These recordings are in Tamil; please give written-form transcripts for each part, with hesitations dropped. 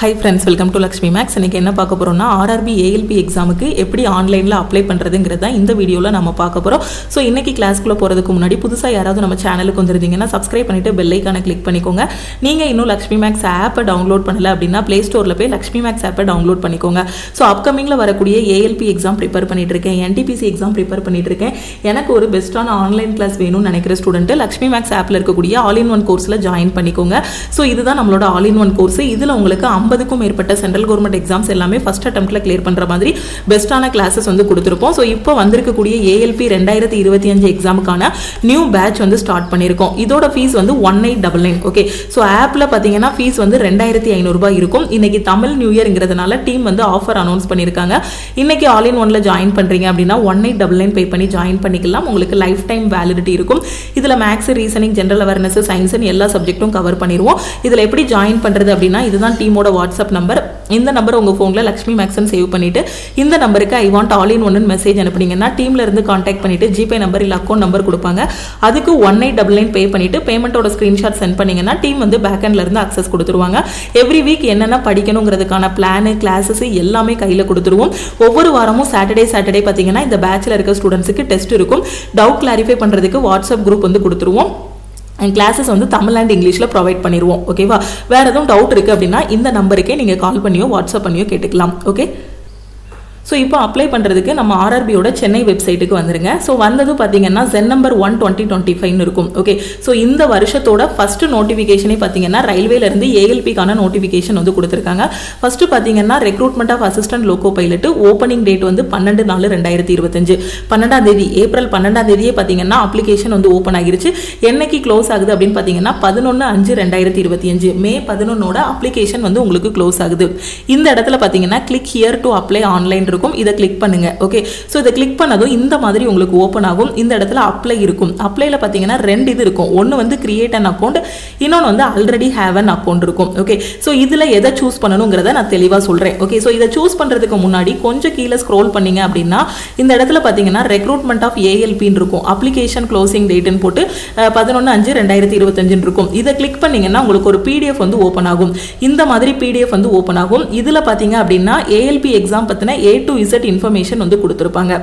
Hi friends, welcome to Lakshmi Max. இன்னைக்கு என்ன பார்க்க போறோம்னா RRB ALP எக்ஸாமுக்கு எப்படி ஆன்லைன்ல அப்ளை பண்றதுங்கறத இந்த வீடியோல நாம பார்க்க போறோம். சோ இன்னைக்கு கிளாஸ்க்குள்ள போறதுக்கு முன்னாடி புதுசா யாராவது நம்ம சேனலுக்கு வந்திருந்தீங்கன்னா Subscribe பண்ணிட்டு பெல் ஐகானை கிளிக் பண்ணிக்கோங்க. நீங்க இன்னும் Lakshmi Max ஆப்பை டவுன்லோட் பண்ணல அப்படினா Play Storeல போய் Lakshmi Max ஆப்பை டவுன்லோட் பண்ணிக்கோங்க. சோ அப்கமிங்ல வரக்கூடிய ALP எக்ஸாம் ப்ரிப்பேர் பண்ணிட்டு இருக்கேன். NTPC எக்ஸாம் ப்ரிப்பேர் பண்ணிட்டு இருக்கேன். எனக்கு ஒரு பெஸ்டான ஆன்லைன் கிளாஸ் வேணும்னு நினைக்கிற ஸ்டூடண்ட் Lakshmi Max ஆப்ல இருக்கக்கூடிய ஆல் இன் ஒன் கோர்ஸ்ல ஜாயின் பண்ணிக்கோங்க. சோ இதுதான் நம்மளோட ஆல் இன் ஒன் கோர்ஸ். இதுல உங்களுக்கு 50க்கும் மேற்பட்ட சென்ட்ரல் கவர்மெண்ட் எக்ஸாம்ஸ் எல்லாமே ஃபர்ஸ்ட் அட்டெம்ப்ட்ல கிளியர் பண்ற மாதிரி பெஸ்டான கிளாसेस வந்து கொடுத்திருப்போம். சோ இப்போ வந்திருக்கக்கூடிய ALP 2025 எக்ஸாமுக்கான நியூ பேட்ச் வந்து ஸ்டார்ட் பண்ணிருக்கோம். இதோட ஃபீஸ் வந்து 1899. ஓகே, சோ ஆப்ல பாத்தீங்கன்னா ஃபீஸ் வந்து 2500 ரூபாய் இருக்கும். இன்னைக்கு தமிழ் நியூ இயர்ங்கிறதுனால டீம் வந்து ஆஃபர் அனௌன்ஸ் பண்ணிருக்காங்க. இன்னைக்கு ஆல் இன் ஒன்ல ஜாயின் பண்றீங்க அப்படினா 1899 பே பண்ணி ஜாயின் பண்ணிக்கலாம். உங்களுக்கு லைஃப் டைம் வேலிடிட்டி இருக்கும். இதுல maths, reasoning, general awareness, science எல்லா சப்ஜெக்ட்டும் கவர் பண்ணிடுவோம். இதுல எப்படி ஜாயின் பண்றது அப்படினா இதுதான் டீமோட வாட்ஸ்அப் நம்பர். இந்த நம்பர் உங்க போன்ல Lakshmi Max சேவ் பண்ணிட்டு இந்த நம்பருக்கு I want all in one message அனுப்புனீங்கன்னா டீம்ல இருந்து கான்டாக்ட் பண்ணிட்டு ஜிபே நம்பர் இல்ல அக்கவுண்ட் நம்பர் கொடுப்பாங்க. அதுக்கு 1899 பே பண்ணிட்டு பேமெண்டோட ஸ்கிரீன்ஷாட் சென்ட் பண்ணீங்கன்னா டீம் வந்து பேக் எண்ட்ல இருந்து அக்சஸ் கொடுத்துருவாங்க. எவ்ரி வீக் என்னென்ன படிக்கணுங்கிறதுக்கான பிளான், கிளாसेस எல்லாமே கையில கொடுத்துருவோம். ஒவ்வொரு வாரமும் சாட்டர்டே பாத்தீங்கன்னா இந்த பேட்ச்ல இருக்க ஸ்டூடண்ட்ஸ்க்கு டெஸ்ட் இருக்கும். டவுட் கிளாரிஃபை பண்றதுக்கு வாட்ஸ்அப் குரூப் வந்து கொடுத்துருவோம். கிளாसेस வந்து தமிழ் அண்ட் இங்கிலீஷ்ல ப்ரொவைட் பண்ணிடுவோம். ஓகேவா? வேற எதுவும் டவுட் இருக்கு அப்படின்னா இந்த நம்பருக்கே நீங்க கால் பண்ணியோ வாட்ஸ்அப் பண்ணியோ கேட்டுக்கலாம். ஓகே, ஸோ இப்போ அப்ளை பண்ணுறதுக்கு நம்ம ஆர்ஆர்பியோட சென்னை வெப்சைட்டுக்கு வந்துருங்க. ஸோ வந்தது பார்த்தீங்கன்னா ZEN நம்பர் 1/2025 இருக்கும். ஓகே, ஸோ இந்த வருஷத்தோட ஃபர்ஸ்ட் நோட்டிஃபிகேஷனே பார்த்தீங்கன்னா ரயில்வேலேருந்து ALPக்கான நோட்டிஃபிகேஷன் வந்து கொடுத்துருக்காங்க. ஃபர்ஸ்ட் பார்த்தீங்கன்னா recruitment of assistant loco pilot opening date வந்து 12/4/2025 12ஆம் தேதி ஏப்ரல் 12ஆம் தேதியே பார்த்தீங்கன்னா அப்ளிகேஷன் வந்து ஓப்பன் ஆகிருச்சு. என்னைக்கு க்ளோஸ் ஆகுது அப்படின்னு பார்த்தீங்கன்னா 11/5/2025 மே 11ஓட அப்ளிகேஷன் வந்து உங்களுக்கு க்ளோஸ் ஆகுது. இந்த இடத்துல பார்த்தீங்கன்னா click here to apply online இருக்கும். இத கிளிக் பண்ணுங்க. ஓகே, சோ இத கிளிக் பண்ணதும் இந்த மாதிரி உங்களுக்கு ஓபன் ஆகும். இந்த இடத்துல அப்ளை இருக்கும். அப்ளைல பாத்தீங்கன்னா ரெண்டு இது இருக்கும். ஒன்னு வந்து கிரியேட் an account, இன்னொன்னு வந்து ஆல்ரெடி ஹேவ் an account இருக்கும். ஓகே, சோ இதுல எதை சூஸ் பண்ணனும்ங்கறத நான் தெளிவா சொல்றேன். ஓகே, சோ இத சூஸ் பண்றதுக்கு முன்னாடி கொஞ்சம் கீழ ஸ்க்ரோல் பண்ணீங்க அப்படினா இந்த இடத்துல பாத்தீங்கன்னா ரெக்ரூட்மெண்ட் ஆஃப் ALP ன்னு இருக்கும். அப்ளிகேஷன் க்ளோசிங் டேட் ன்னு போட்டு 11/5/2025 இருக்கும். இத கிளிக் பண்ணீங்கன்னா உங்களுக்கு ஒரு PDF வந்து ஓபன் ஆகும். இந்த மாதிரி PDF வந்து ஓபன் ஆகும். இதுல பாத்தீங்க அப்படினா ALP எக்ஸாம் பத்தின A to Z இன்ஃபர்மேஷன் வந்து கொடுத்திருப்பாங்க.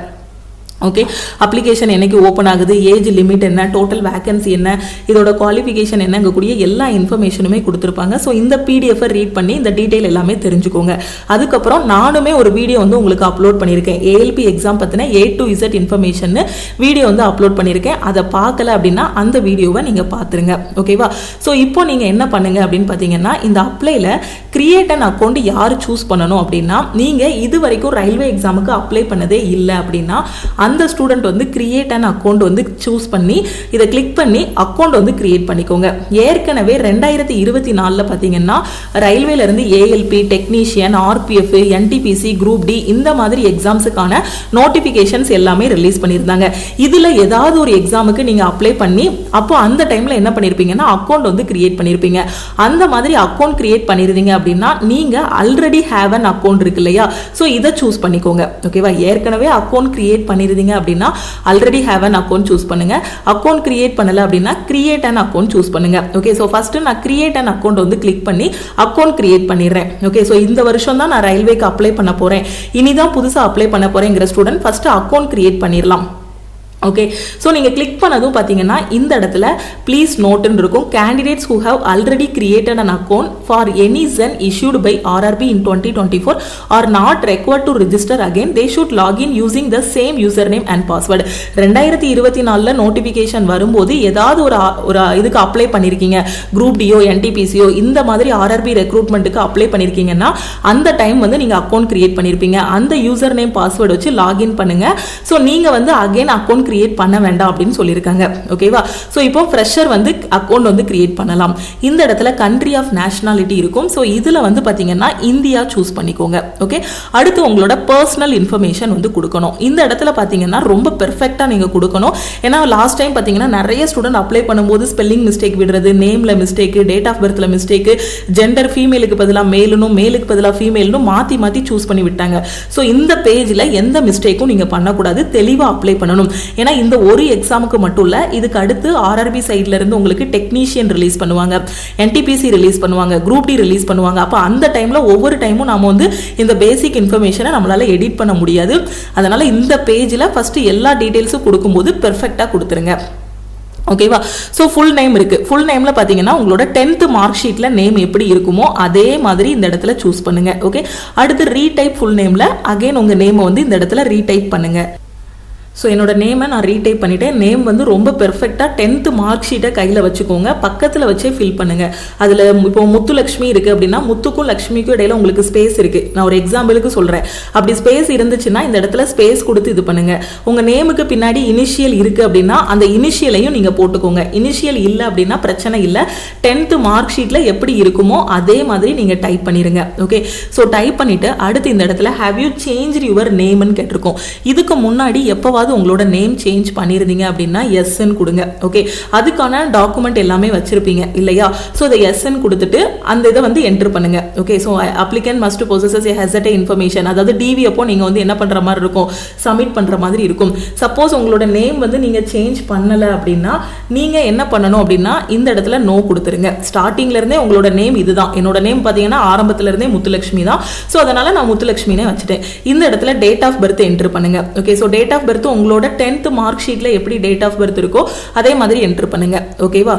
ஓகே, அப்ளிகேஷன் என்னைக்கு ஓப்பன் ஆகுது, ஏஜ் லிமிட் என்ன, டோட்டல் வேகன்சி என்ன, இதோட குவாலிஃபிகேஷன் என்னங்கக்கூடிய எல்லா இன்ஃபர்மேஷனுமே கொடுத்துருப்பாங்க. ஸோ இந்த PDF ரீட் பண்ணி இந்த டீட்டெயில் எல்லாமே தெரிஞ்சுக்கோங்க. அதுக்கப்புறம் நானுமே ஒரு வீடியோ வந்து உங்களுக்கு அப்லோட் பண்ணியிருக்கேன். ALP எக்ஸாம் பற்றின A to Z information video வந்து அப்லோட் பண்ணியிருக்கேன். அதை பார்க்கல அப்படின்னா அந்த வீடியோவை நீங்கள் பார்த்துருங்க. ஓகேவா? ஸோ இப்போ நீங்கள் என்ன பண்ணுங்க அப்படின்னு பார்த்தீங்கன்னா இந்த அப்ளைல கிரியேட் an அக்கௌண்ட் யார் சூஸ் பண்ணணும் அப்படின்னா நீங்கள் இது வரைக்கும் ரயில்வே எக்ஸாமுக்கு அப்ளை பண்ணதே இல்லை அப்படின்னா அந்த ஸ்டூடெண்ட் வந்து கிரியேட் an அக்கௌண்ட் வந்து சூஸ் பண்ணி இதை கிளிக் பண்ணி அக்கௌண்ட் வந்து கிரியேட் பண்ணிக்கோங்க. ஏற்கனவே 2024ல பார்த்தீங்கன்னா ரயில்வேல இருந்து ALP, technician, RPF, NTPC, group D இந்த மாதிரி எக்ஸாம்ஸுக்கான நோட்டிஃபிகேஷன்ஸ் எல்லாமே ரிலீஸ் பண்ணியிருந்தாங்க. இதுல ஏதாவது ஒரு எக்ஸாமுக்கு நீங்க அப்ளை பண்ணி அப்போ அந்த டைம்ல என்ன பண்ணிருப்பீங்கன்னா அக்கௌண்ட் வந்து கிரியேட் பண்ணிருப்பீங்க. அந்த மாதிரி அக்கௌண்ட் கிரியேட் பண்ணிருந்தீங்க அப்படின்னா நீங்க ஆல்ரெடி ஹேவ் an அக்கௌண்ட் இருக்கு இல்லையா? ஸோ இதை சூஸ் பண்ணிக்கோங்க. ஓகேவா? ஏற்கனவே அக்கௌண்ட் கிரியேட் பண்ணிருந்தீங்க அப்படின்னா already have an account choose பண்ணுங்க. அக்கௌண்ட் கிரியேட் பண்ணல அப்படின்னா கிரியேட் an அக்கௌண்ட் சூஸ் பண்ணுங்க. ஓகே, சோ ஃபர்ஸ்ட் நான் கிரியேட் an அக்கௌண்ட் வந்து கிளிக் பண்ணி அக்கௌண்ட் கிரியேட் பண்ணிடுறேன். ஓகே, சோ இந்த வருஷம் தான் நான் ரயில்வேக்கு அப்ளை பண்ண போறேன், இனிதான் புதுசா அப்ளை பண்ண போறேங்கிற ஸ்டூடெண்ட் ஃபர்ஸ்ட் அக்கௌண்ட் கிரியேட் பண்ணிடலாம். ஓகே, ஸோ நீங்கள் கிளிக் பண்ணதும் பார்த்தீங்கன்னா இந்த இடத்துல ப்ளீஸ் நோட்டுன்னு இருக்கும். Candidates who have already created an account for any ZEN issued by RRB in 2024 are not required to register again they should login using the same user name and password. 2024ல நோட்டிஃபிகேஷன் வரும்போது ஏதாவது ஒரு இதுக்கு அப்ளை பண்ணியிருக்கீங்க, குரூப் டியோ, NTPCயோ இந்த மாதிரி RRB ரெக்ரூட்மெண்ட்டுக்கு அப்ளை பண்ணியிருக்கீங்கன்னா அந்த டைம் வந்து நீங்கள் அக்கௌண்ட் கிரியேட் பண்ணியிருப்பீங்க. அந்த யூசர் நேம் பாஸ்வேர்டு வச்சு லாகின் பண்ணுங்க. ஸோ நீங்கள் வந்து அகைன் அக்கௌண்ட் கிரியேட் பண்ண வேண்டாம் அப்படின்னு சொல்லியிருக்காங்க. ஓகேவா? ஸோ இப்போ ஃப்ரெஷர் வந்து அக்கௌண்ட் வந்து கிரியேட் பண்ணலாம். இந்த இடத்துல கண்ட்ரி ஆஃப் நேஷனாலிட்டி இருக்கும். ஸோ இதில் வந்து பார்த்தீங்கன்னா இந்தியா சூஸ் பண்ணிக்கோங்க. ஓகே, அடுத்து உங்களோட பர்சனல் இன்ஃபர்மேஷன் வந்து கொடுக்கணும். இந்த இடத்துல பார்த்தீங்கன்னா ரொம்ப பெர்ஃபெக்டாக நீங்கள் கொடுக்கணும். ஏன்னா லாஸ்ட் டைம் பார்த்தீங்கன்னா நிறைய ஸ்டூடெண்ட் அப்ளை பண்ணும்போது ஸ்பெல்லிங் மிஸ்டேக் விடுறது, நேமில் மிஸ்டேக்கு, டேட் ஆஃப் பர்த்தில் மிஸ்டேக்கு, ஜெண்டர் ஃபீமேலுக்கு பதிலாக மேலுன்னு மேலுக்கு பதிலாக ஃபீமேல்னு மாற்றி சூஸ் பண்ணி விட்டாங்க. ஸோ இந்த பேஜில் எந்த மிஸ்டேக்கும் நீங்கள் பண்ணக்கூடாது, தெளிவாக அப்ளை பண்ணணும். ஏன்னா இந்த ஒரு எக்ஸாமுக்கு மட்டும் இல்ல, இதுக்கு அடுத்து ஆர்ஆர்பி சைட்ல இருந்து உங்களுக்கு டெக்னீஷியன் ரிலீஸ் பண்ணுவாங்க, என்டிபிசி ரிலீஸ் பண்ணுவாங்க, குரூப் டி ரிலீஸ் பண்ணுவாங்க. அப்ப அந்த டைம்ல ஒவ்வொரு டைமும் நாம வந்து இந்த பேசிக் இன்ஃபர்மேஷனை நம்மளால எடிட் பண்ண முடியாது. அதனால இந்த பேஜ்ல ஃபர்ஸ்ட் எல்லா டீடைல்ஸும் கொடுக்கும்போது பெர்ஃபெக்ட்டா கொடுத்துருங்க. ஓகேவா? ஸோ ஃபுல் நேம் இருக்கு. ஃபுல் நேம்ல பாத்தீங்கன்னா உங்களோட 10th மார்க் ஷீட்ல நேம் எப்படி இருக்குமோ அதே மாதிரி இந்த இடத்துல சூஸ் பண்ணுங்க. ஓகே, அடுத்து ரீடைப் ஃபுல் நேம்ல அகைன் உங்க நேமை வந்து இந்த இடத்துல ரீடைப் பண்ணுங்க. ஸோ என்னோட நேமை நான் ரீடைப் பண்ணிட்டேன். நேம் வந்து ரொம்ப பெர்ஃபெக்டாக 10th மார்க் ஷீட்டை கையில் வச்சுக்கோங்க, பக்கத்தில் வச்சே ஃபில் பண்ணுங்க. அதில் இப்போ முத்துலட்சுமி இருக்குது அப்படின்னா முத்துக்கும் லக்ஷ்மிக்கும் இடையில உங்களுக்கு ஸ்பேஸ் இருக்குது. நான் ஒரு எக்ஸாம்பிளுக்கு சொல்கிறேன். அப்படி ஸ்பேஸ் இருந்துச்சுன்னா இந்த இடத்துல ஸ்பேஸ் கொடுத்து இது பண்ணுங்க. உங்கள் நேமுக்கு பின்னாடி இனிஷியல் இருக்குது அப்படின்னா அந்த இனிஷியலையும் நீங்கள் போட்டுக்கோங்க. இனிஷியல் இல்லை அப்படின்னா பிரச்சனை இல்லை. 10th மார்க் ஷீட்டில் எப்படி இருக்குமோ அதே மாதிரி நீங்கள் டைப் பண்ணிடுங்க. ஓகே, ஸோ டைப் பண்ணிவிட்டு அடுத்து இந்த இடத்துல ஹேவ் யூ சேஞ்ச் யுவர் நேம்னு கேட்டிருக்கோம். இதுக்கு முன்னாடி எப்போவாது உங்களோட நேம் சேஞ்ச் பண்ணிருந்தீங்க அப்படின்னா எஸ்ன்னு கொடுங்க. ஓகே, அதுக்கான டாக்குமெண்ட் எல்லாமே வச்சிருப்பீங்க இல்லையா? ஸோ அதை எஸ்ன்னு கொடுத்துட்டு அந்த இதை வந்து என்டர் பண்ணுங்க. Okay, so applicant must possess a hazard information, அதாவது டிவி அப்போ நீங்க வந்து என்ன பண்ற மாதிரி இருக்கும், சப்மிட் பண்ற மாதிரி இருக்கும். சப்போஸ் உங்களோட நேம் வந்து நீங்க சேஞ்ச் பண்ணல அப்படின்னா நீங்க என்ன பண்ணணும் அப்படின்னா இந்த இடத்துல நோ கொடுத்துருங்க. ஸ்டார்டிங்ல இருந்தே உங்களோட நேம் இதுதான். என்னோட நேம் பாத்தீங்கன்னா ஆரம்பத்துல இருந்தே முத்துலட்சுமி தான். ஸோ அதனால நான் முத்துலட்சுமினே வச்சுட்டேன். இந்த இடத்துல டேட் ஆஃப் பர்த் என்டர் பண்ணுங்க. Okay, so date of birth உங்களோட 10th மார்க் ஷீட்ல எப்படி டேட் ஆஃப் பர்த் இருக்கோ அதே மாதிரி என்டர் பண்ணுங்க. ஓகேவா?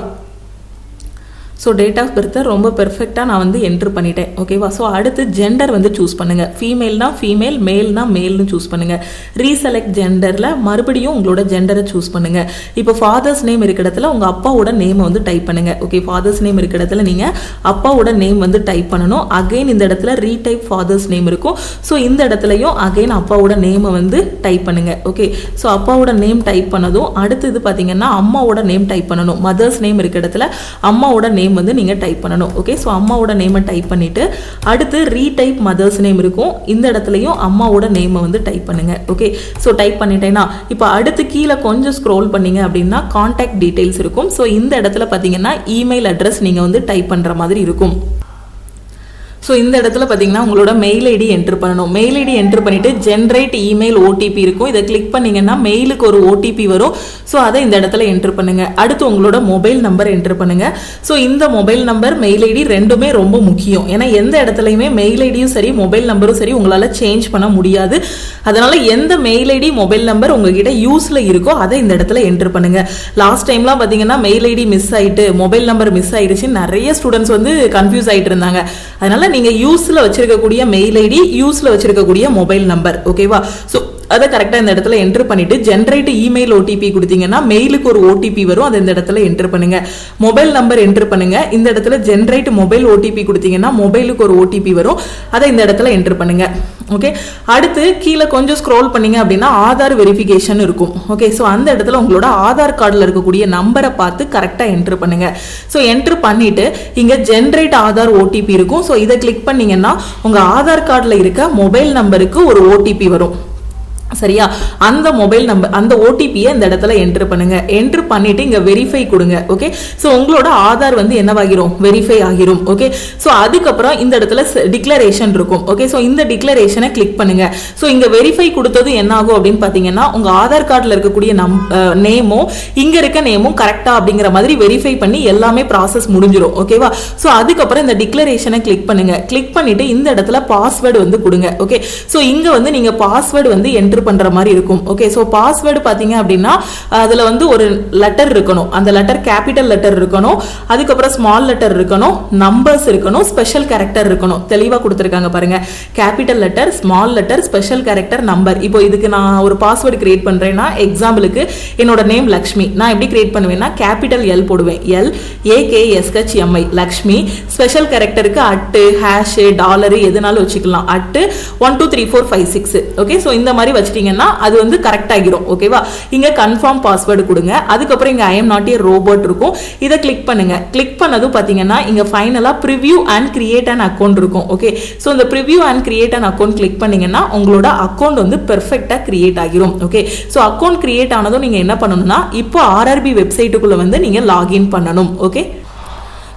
ஸோ டேட் ஆஃப் பர்த்தை ரொம்ப பெர்ஃபெக்டாக நான் வந்து என்ட்ரு பண்ணிட்டேன். ஓகேவா? ஸோ அடுத்து ஜெண்டர் வந்து சூஸ் பண்ணுங்கள். ஃபீமேல்னா ஃபீமேல், மேல்னா மேல்னு சூஸ் பண்ணுங்கள். ரீசெலக்ட் ஜெண்டரில் மறுபடியும் உங்களோட ஜெண்டரை சூஸ் பண்ணுங்கள். இப்போ ஃபாதர்ஸ் நேம் இருக்க இடத்துல உங்கள் அப்பாவோட நேமை வந்து டைப் பண்ணுங்கள். ஓகே, ஃபாதர்ஸ் நேம் இருக்க இடத்துல நீங்கள் அப்பாவோட நேம் வந்து டைப் பண்ணணும். அகெயின் இந்த இடத்துல ரீடைப் ஃபாதர்ஸ் நேம் இருக்கும். ஸோ இந்த இடத்துலையும் அகெயின் அப்பாவோட நேமை வந்து டைப் பண்ணுங்கள். ஓகே, ஸோ அப்பாவோட நேம் டைப் பண்ணதும் அடுத்து இது பார்த்தீங்கன்னா அம்மாவோட நேம் டைப் பண்ணணும். மதர்ஸ் நேம் இருக்க இடத்துல அம்மாவோட நேம் வந்து நீங்க டைப் பண்ணணும். ஓகே, சோ அம்மாவோட நேமை டைப் பண்ணிட்டு அடுத்து ரீடைப் மதர்ஸ் நேம் இருக்கும். இந்த இடத்துலயும் அம்மாவோட நேமை வந்து டைப் பண்ணுங்க. ஓகே, சோ டைப் பண்ணிட்டேன்னா இப்போ அடுத்து கீழே கொஞ்சம் ஸ்க்ரோல் பண்ணீங்க அப்படின்னா கான்டாக்ட் டீடைல்ஸ் இருக்கும். சோ இந்த இடத்துல பாத்தீங்கன்னா இமெயில் அட்ரஸ் நீங்க வந்து டைப் பண்ற மாதிரி இருக்கும். ஸோ இந்த இடத்துல பார்த்தீங்கன்னா உங்களோட மெயில் ஐடி என்ட்ரு பண்ணணும். மெயில் ஐடி என்ட்ரு பண்ணிட்டு ஜென்ரேட் இமெயில் ஓடிபி இருக்கும். இதை கிளிக் பண்ணீங்கன்னா மெயிலுக்கு ஒரு ஓடிபி வரும். ஸோ அதை இந்த இடத்துல என்ட்ரு பண்ணுங்க. அடுத்து உங்களோட மொபைல் நம்பர் என்ட்ரு பண்ணுங்க. ஸோ இந்த மொபைல் நம்பர் மெயில் ஐடி ரெண்டுமே ரொம்ப முக்கியம். ஏன்னா எந்த இடத்துலையுமே மெயில் ஐடியும் சரி மொபைல் நம்பரும் சரி உங்களால் சேஞ்ச் பண்ண முடியாது. அதனால எந்த மெயில் ஐடி மொபைல் நம்பர் உங்ககிட்ட யூஸ்ல இருக்கோ அதை இந்த இடத்துல என்ட்ரு பண்ணுங்க. லாஸ்ட் டைம்லாம் பார்த்தீங்கன்னா மெயில் ஐடி மிஸ் ஆயிட்டு மொபைல் நம்பர் மிஸ் ஆயிடுச்சு நிறைய ஸ்டூடெண்ட்ஸ் வந்து கன்ஃபியூஸ் ஆயிட்டு இருந்தாங்க. அதனால நீங்க யூஸ்ல வச்சிருக்கக்கூடிய மெயில் ஐடி, யூஸ்ல வச்சிருக்கக்கூடிய மொபைல் நம்பர், ஓகேவா? சோ அதை கரெக்டாக இந்த இடத்துல என்ட்ரு பண்ணிட்டு ஜென்ரேட் இமெயில் ஓடிபி கொடுத்தீங்கன்னா மெயிலுக்கு ஒரு ஓடிபி வரும். அதை இந்த இடத்துல என்ட்ரு பண்ணுங்க. மொபைல் நம்பர் என்ட்ரு பண்ணுங்க. இந்த இடத்துல ஜென்ரேட் மொபைல் ஓடிபி கொடுத்தீங்கன்னா மொபைலுக்கு ஒரு ஓடிபி வரும். அதை இந்த இடத்துல என்ட்ரு பண்ணுங்க. ஓகே, அடுத்து கீழே கொஞ்சம் ஸ்க்ரோல் பண்ணீங்க அப்படின்னா ஆதார் வெரிஃபிகேஷன் இருக்கும். ஓகே, ஸோ அந்த இடத்துல உங்களோட ஆதார் கார்டில் இருக்கக்கூடிய நம்பரை பார்த்து கரெக்டாக என்ட்ரு பண்ணுங்க. ஸோ என்ட்ரு பண்ணிட்டு இங்க ஜென்ரேட் ஆதார் ஓடிபி இருக்கும். ஸோ இதை கிளிக் பண்ணீங்கன்னா உங்க ஆதார் கார்டில் இருக்க மொபைல் நம்பருக்கு ஒரு ஓடிபி வரும். சரியா? அந்த மொபைல் நம்பர் அந்த ஓடிபியை இந்த இடத்துல என்ட்ரு பண்ணுங்க. என்ட்ரு பண்ணிட்டு இங்க வெரிஃபை கொடுங்க. ஓகே, ஸோ உங்களோட ஆதார் வந்து என்னவாகிரும், வெரிஃபை ஆகிரும். ஓகே, ஸோ அதுக்கப்புறம் இந்த இடத்துல டிக்ளரேஷன் இருக்கும். ஓகே, ஸோ இந்த டிக்ளரேஷனை கிளிக் பண்ணுங்க. ஸோ இங்க வெரிஃபை கொடுத்தது என்ன ஆகும் அப்படின்னு பாத்தீங்கன்னா உங்க ஆதார் கார்டில் இருக்கக்கூடிய நேமும் இங்க இருக்க நேமும் கரெக்டா அப்படிங்கிற மாதிரி வெரிஃபை பண்ணி எல்லாமே ப்ராசஸ் முடிஞ்சிடும். ஓகேவா? ஸோ அதுக்கப்புறம் இந்த டிக்ளரேஷனை கிளிக் பண்ணுங்க. கிளிக் பண்ணிட்டு இந்த இடத்துல பாஸ்வேர்டு வந்து கொடுங்க. ஓகே, ஸோ இங்க வந்து நீங்க பாஸ்வேர்டு வந்து என்ட்ரு பண்ற மாதிரி இருக்கும். ஓகே, சோ பாஸ்வேர்டு பாத்தீங்க அப்படின்னா அதுல வந்து ஒரு லெட்டர் இருக்கணும். அந்த லெட்டர் கேபிட்டல் லெட்டர் இருக்கணும், அதுக்கப்புறம் ஸ்மால் லெட்டர் இருக்கணும், நம்பர்ஸ் இருக்கணும், ஸ்பெஷல் கேரக்டர் இருக்கணும். தெளிவா கொடுத்திருக்காங்க பாருங்க. Capital letter, small letter, special character, number. இப்போ இதுக்கு நான் ஒரு பாஸ்வேர்டு கிரியேட் பண்றேன்னா எக்ஸாம்பிளுக்கு என்னோட நேம் லக்ஷ்மி. நான் எப்படி கிரியேட் பண்ணுவேன்னா கேபிட்டல் எல் போடுவேன். LAKSHMI லக்ஷ்மி. ஸ்பெஷல் கேரக்டருக்கு அட்டு, ஹேஷ், டாலர் எதுனாலும் வச்சுக்கலாம். அட்டு 1 2 3 4 5 6. ஓகே, சோ இந்த மாதிரி வச்சிட்டீங்கன்னா அது வந்து கரெக்ட் ஆகிரும். ஓகேவா? இங்க கன்ஃபார்ம் பாஸ்வேர்டு கொடுங்க. அதுக்கப்புறம் இங்க ஐ எம் நாட் ஏ ரோபோட் இருக்கும். இதை கிளிக் பண்ணுங்க. கிளிக் பண்ணதும் பாத்தீங்கன்னா இங்க ஃபைனலா preview and create an account இருக்கும். ஓகே, சோ இந்த preview and create an account click பண்ணீங்கன்னா உங்களோட அக்கௌண்ட் வந்து பெர்ஃபெக்ட்டா கிரியேட் ஆகிரும். ஓகே, சோ அக்கௌண்ட் கிரியேட் ஆனதும் நீங்க என்ன பண்ணணும்னா இப்போ ஆர்ஆர்பி வெப்சைட்டுக்குள்ள வந்து நீங்க லாகின் பண்ணணும். ஓகே,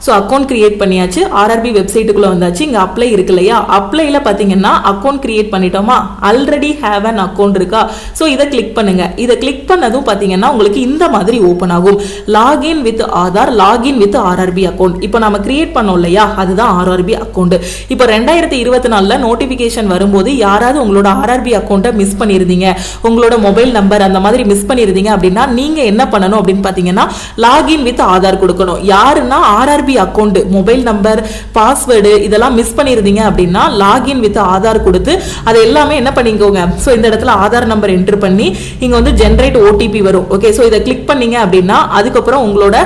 ஸோ அக்கௌண்ட் கிரியேட் பண்ணியாச்சு, ஆர்ஆர்பி வெப்சைட்டுக்குள்ள வந்தாச்சு. இங்க அப்ளை இருக்கு இல்லையா, அப்ளைல பாத்தீங்கன்னா அக்கௌண்ட் கிரியேட் பண்ணிட்டோமா, ஆல்ரெடி ஹேவ் அன் அக்கௌண்ட் இருக்கா, ஸோ இதை கிளிக் பண்ணுங்க. இதை கிளிக் பண்ணதும் பாத்தீங்கன்னா உங்களுக்கு இந்த மாதிரி ஓபன் ஆகும், login with Aadhaar, login with RRB account. இப்போ நம்ம கிரியேட் பண்ணோம் இல்லையா, அதுதான் ஆர்ஆர்பி அக்கௌண்ட். இப்போ 2024 நோட்டிபிகேஷன் வரும்போது யாராவது உங்களோட ஆர்ஆர்பி அக்கௌண்ட்டை மிஸ் பண்ணிருந்தீங்க, உங்களோட மொபைல் நம்பர் அந்த மாதிரி மிஸ் பண்ணிருந்தீங்க அப்படின்னா நீங்க என்ன பண்ணணும் அப்படின்னு பாத்தீங்கன்னா லாகின் வித் ஆதார் கொடுக்கணும். யாருன்னா RRB account mobile number password இதெல்லாம் மிஸ் பண்ணிருந்தீங்க அப்படின்னா லாகின் வித் ஆதார் கொடுத்து அதை எல்லாமே என்ன பண்ணிக்கோங்க. ஸோ இந்த இடத்துல ஆதார் நம்பர் என்டர் பண்ணி இங்க வந்து ஜென்ரேட் ஓடிபி வரும். ஓகே, ஸோ இதை கிளிக் பண்ணீங்க அப்படின்னா அதுக்கப்புறம் உங்களோட